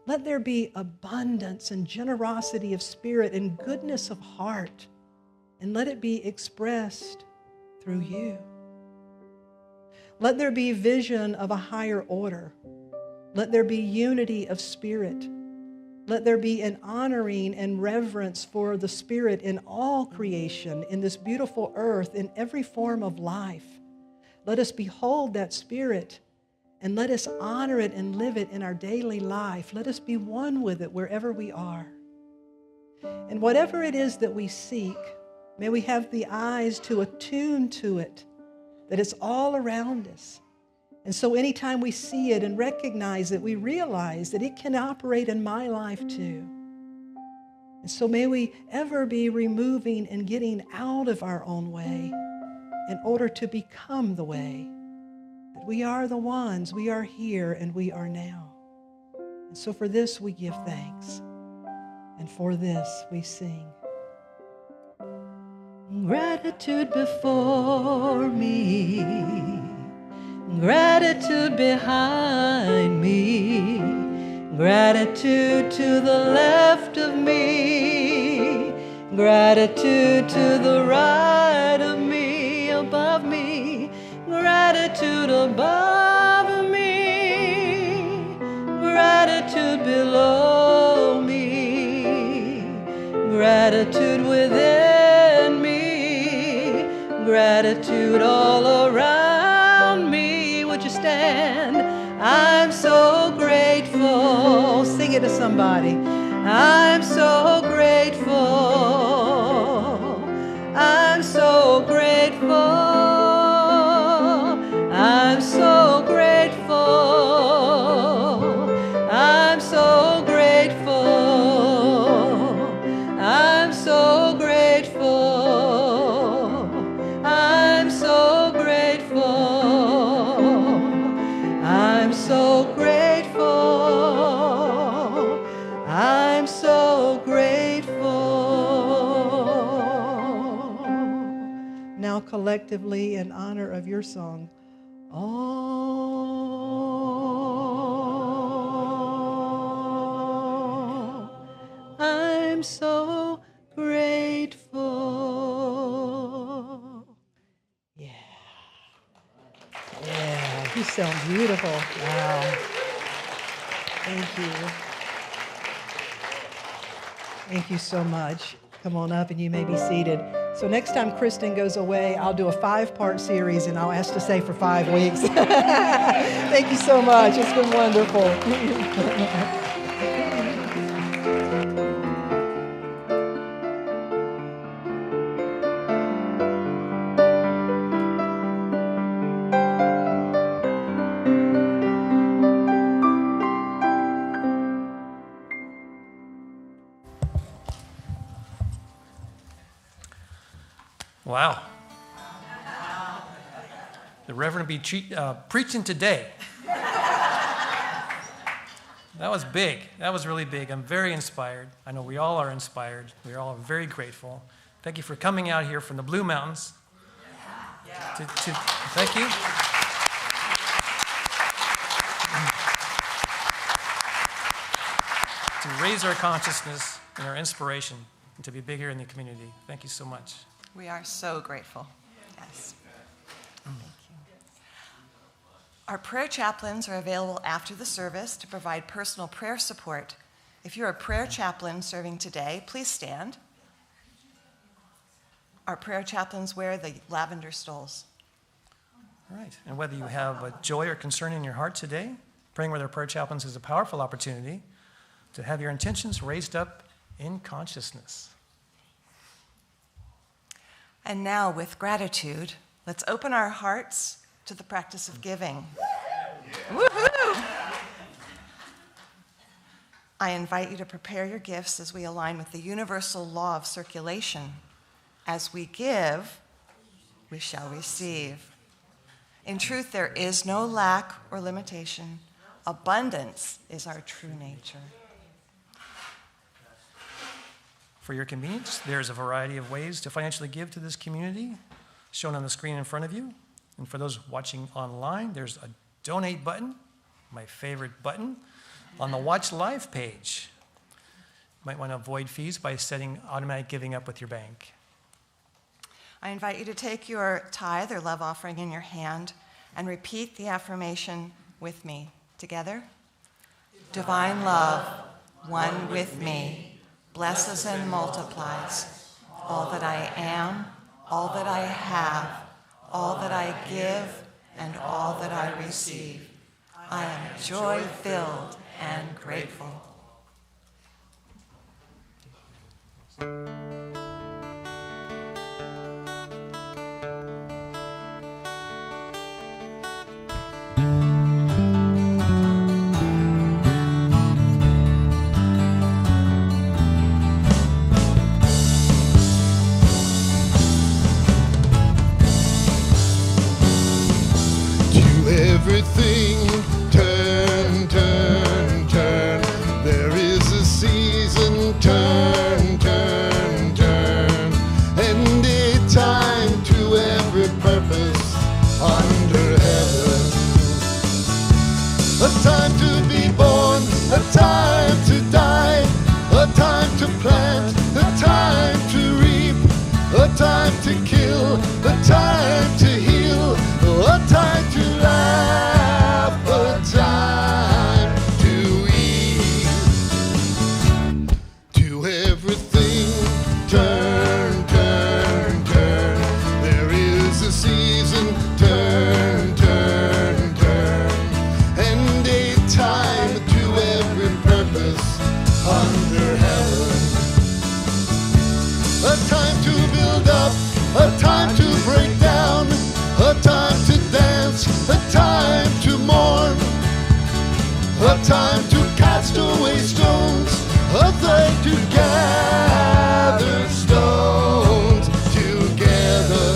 Let there be abundance and generosity of spirit and goodness of heart, and let it be expressed through you. Let there be vision of a higher order. Let there be unity of spirit. Let there be an honoring and reverence for the Spirit in all creation, in this beautiful earth, in every form of life. Let us behold that Spirit, and let us honor it and live it in our daily life. Let us be one with it wherever we are. And whatever it is that we seek, may we have the eyes to attune to it, that it's all around us. And so anytime we see it and recognize it, we realize that it can operate in my life too. And so may we ever be removing and getting out of our own way in order to become the way. That we are the ones, we are here and we are now. And so for this we give thanks. And for this we sing. Gratitude before me. Gratitude behind me, gratitude to the left of me, gratitude to the right of me, above me, gratitude above me, gratitude below me, gratitude within me, gratitude all around. Stand. I'm so grateful. Sing it to somebody. I'm so grateful. I'm so grateful. I'm so grateful. I'm so grateful. I'm so grateful. I'm so grateful. I'm so grateful. I'm so grateful. Now collectively in honor of your song. Oh, I'm so grateful. Yeah, you sound beautiful. Wow. Thank you. Thank you so much. Come on up and you may be seated. So next time Kristen goes away, I'll do a 5-part series and I'll ask to stay for 5 weeks. Thank you so much. It's been wonderful. Wow. The Reverend will be preaching today. That was big. That was really big. I'm very inspired. I know we all are inspired. We all are very grateful. Thank you for coming out here from the Blue Mountains. Thank you. To raise our consciousness and our inspiration and to be bigger in the community. Thank you so much. We are so grateful. Yes. Thank you. Our prayer chaplains are available after the service to provide personal prayer support. If you're a prayer chaplain serving today, please stand. Our prayer chaplains wear the lavender stoles. All right. And whether you have a joy or concern in your heart today, praying with our prayer chaplains is a powerful opportunity to have your intentions raised up in consciousness. And now, with gratitude, let's open our hearts to the practice of giving. Woohoo! I invite you to prepare your gifts as we align with the universal law of circulation. As we give, we shall receive. In truth, there is no lack or limitation. Abundance is our true nature. For your convenience, there's a variety of ways to financially give to this community, shown on the screen in front of you. And for those watching online, there's a donate button, my favorite button, on the Watch Live page. You might want to avoid fees by setting automatic giving up with your bank. I invite you to take your tithe or love offering in your hand and repeat the affirmation with me. Together? Divine love, one with me, blesses and multiplies all that I am, all that I have, all that I give, and all that I receive. I am joy-filled and grateful. Everything turn, turn, turn. There is a season, turn, turn, turn. And a time to every purpose under heaven. A time to be born, a time to die, a time to plant, a time to reap, a time to kill, a time to heal, a time to laugh, a time to eat. To everything, turn, turn, turn. There is a season, turn, turn, turn. And a time to every purpose under heaven. A time to build up, a time to break down, a time to dance, a time to mourn, a time to cast away stones, a time to gather stones together.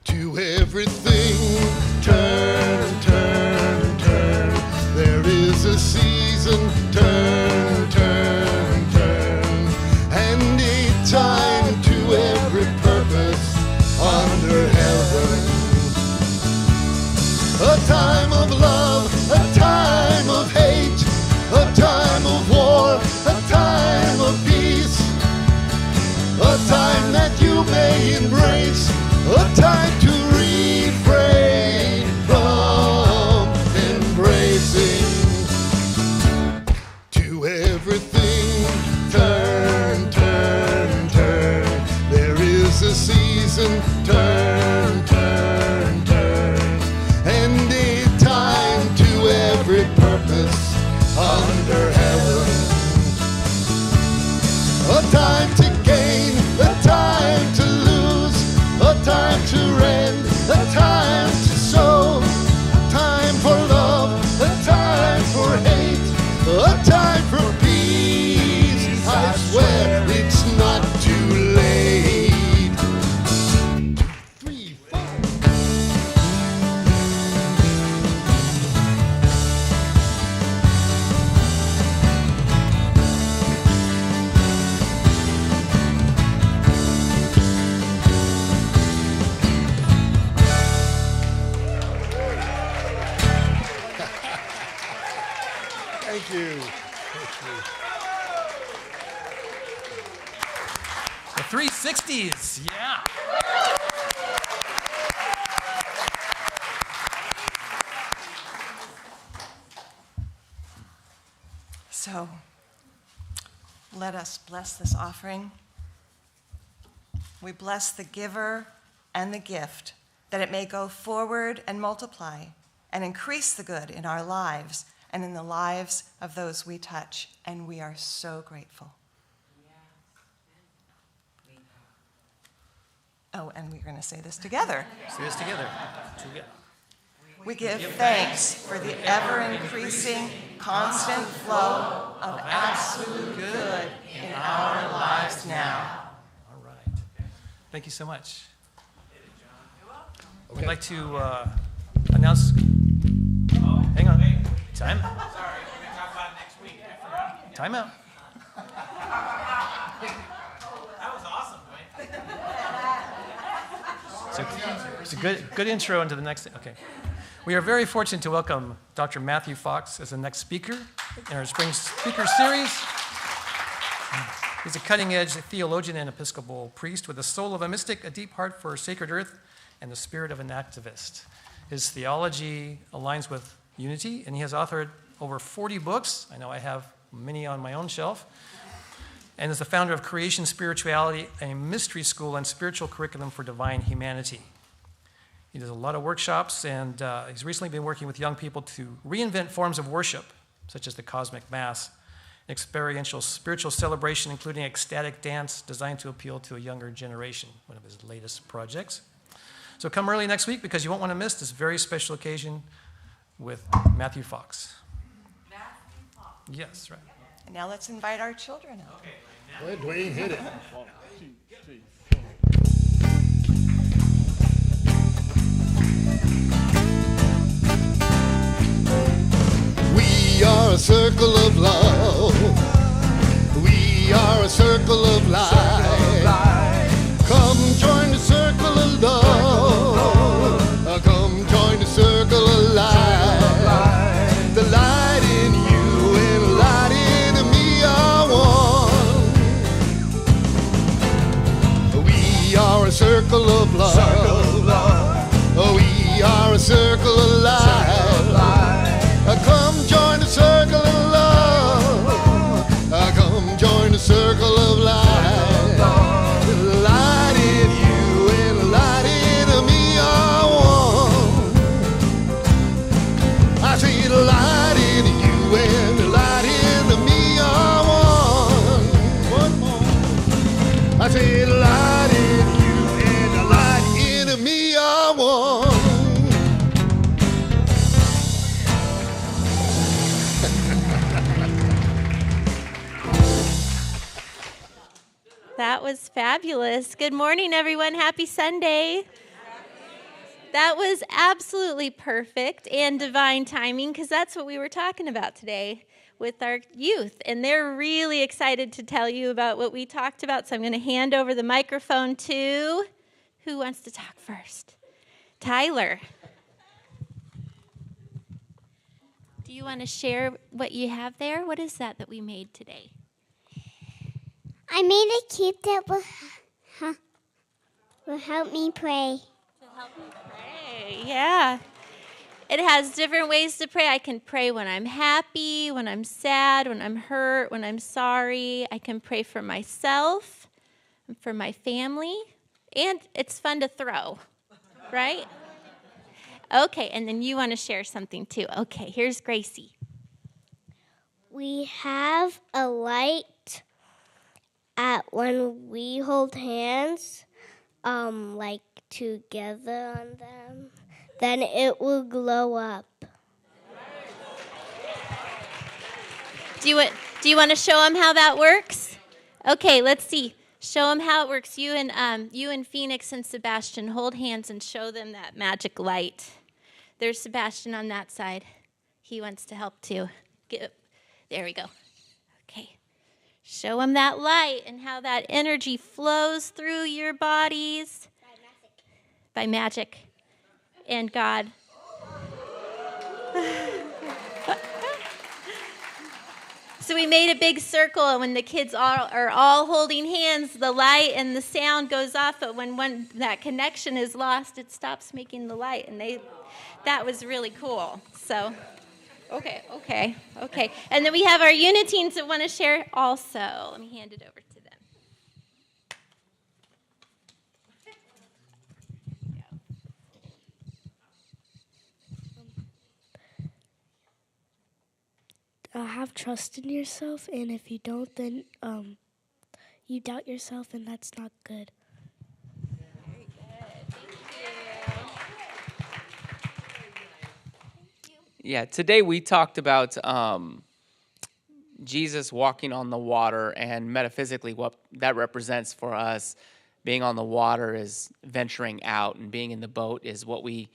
To everything, turn, turn, turn. There is a season, turn, turn, turn. And a time to every purpose under heaven. A time of love, a time of hate, a time of war, a time of peace, a time that you may embrace, a time to refrain from embracing. To everything, turn, turn, turn. There is a season, turn, turn, turn. And a time to every purpose under heaven. A time to gain, a time to lose, a time to rend, a time to sow, a time for love, a time for hate, a time for peace. I swear it's not too late. 2, 3, 4. Thank you. The 360s, yeah. So, let us bless this offering. We bless the giver and the gift, that it may go forward and multiply and increase the good in our lives and in the lives of those we touch. And we are so grateful. Oh, and we're going to say this together. Say this together. Together. We give thanks for the ever-increasing, constant flow of absolute good in our lives now. All right. Thank you so much. We'd like to announce. Hang on. Time. Sorry, we can talk about it next week. I forgot. Time out. That was awesome, Dwayne. It's a good intro into the next. Okay. We are very fortunate to welcome Dr. Matthew Fox as the next speaker in our spring speaker series. He's a cutting-edge theologian and Episcopal priest with the soul of a mystic, a deep heart for sacred earth, and the spirit of an activist. His theology aligns with Unity, and he has authored over 40 books. I know I have many on my own shelf. And is the founder of Creation Spirituality, a mystery school and spiritual curriculum for divine humanity. He does a lot of workshops, and he's recently been working with young people to reinvent forms of worship, such as the cosmic mass, experiential spiritual celebration, including ecstatic dance, designed to appeal to a younger generation, one of his latest projects. So come early next week, because you won't want to miss this very special occasion with Matthew Fox. Matthew Fox. Yes, right. And now let's invite our children out. Let Dwayne hit it. We are a circle of love. We are a circle of light. Come join the circle of love. Come join the circle of light. The light in you and the light in me are one. We are a circle of love. We are a circle of light. Come join the circle of love. Come join the circle of light. The light in you and the light in me are one. I say the light in you and the light in me are one. One more. I say the light in you and the light in me are one. That was fabulous. Good morning, everyone. Happy Sunday. That was absolutely perfect and divine timing, because that's what we were talking about today with our youth. And they're really excited to tell you about what we talked about. So I'm going to hand over the microphone to, who wants to talk first? Tyler. Do you want to share what you have there? What is that we made today? I made a cube that will help me pray. To help me pray, yeah. It has different ways to pray. I can pray when I'm happy, when I'm sad, when I'm hurt, when I'm sorry. I can pray for myself, and for my family, and it's fun to throw, right? Okay, and then you want to share something too. Okay, here's Gracie. We have a light at when we hold hands, like together on them, then it will glow up. Do you want to show them how that works? Okay, let's see. Show them how it works. You and Phoenix and Sebastian hold hands and show them that magic light. There's Sebastian on that side. He wants to help too. There we go. Okay. Show them that light and how that energy flows through your bodies. By magic. And God. So we made a big circle, and when the kids are all holding hands, the light and the sound goes off, but when that connection is lost, it stops making the light, and that was really cool. So, okay. And then we have our Uniteens that want to share also. Let me hand it over to them. Have trust in yourself, and if you don't, then you doubt yourself, and that's not good. Yeah, today we talked about Jesus walking on the water, and metaphysically what that represents for us. Being on the water is venturing out, and being in the boat is what we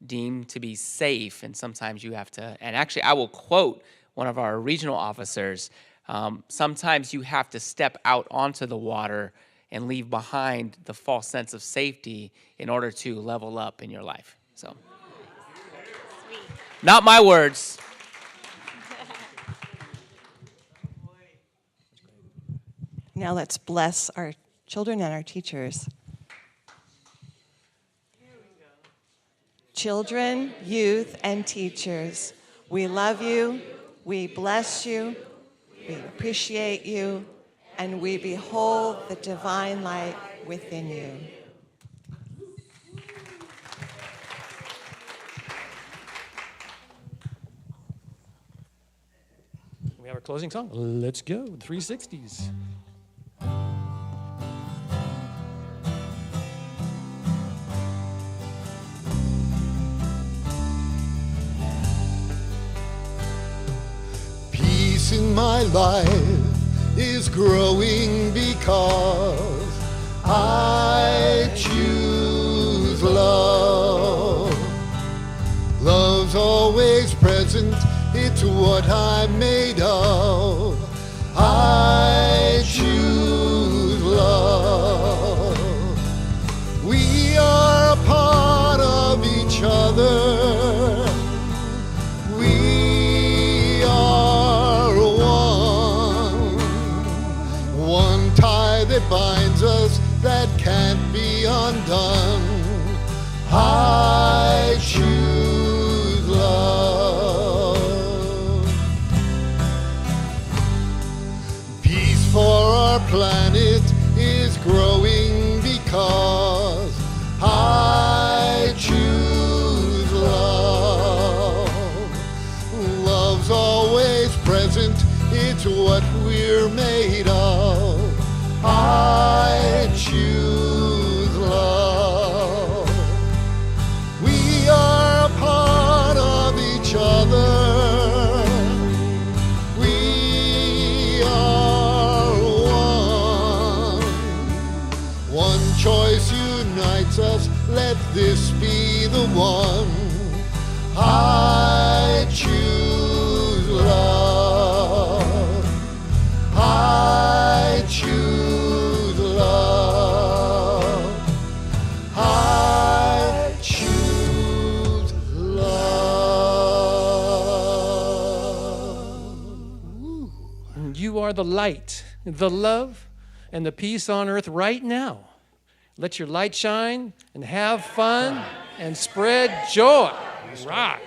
deem to be safe. And sometimes you have to, and actually I will quote one of our regional officers, sometimes you have to step out onto the water and leave behind the false sense of safety in order to level up in your life. So, not my words. Now let's bless our children and our teachers. Children, youth, and teachers, we love you, we bless you, we appreciate you, and we behold the divine light within you. We have our closing song. Let's go, 360s. Peace in my life is growing because I choose love. Love's always present, it's what I'm made of. I choose love. We are a part of each other. We are one. One tie that binds us that can't be undone. I choose love. Peace for our planet is growing because I choose love. Love's always present, it's what we're made of. I choose love. We are a part of each other. We are one. One choice unites us, let this be the one. I choose love. I choose love. I choose love. You are the light, the love, and the peace on earth right now. Let your light shine and have fun and spread joy. Rock.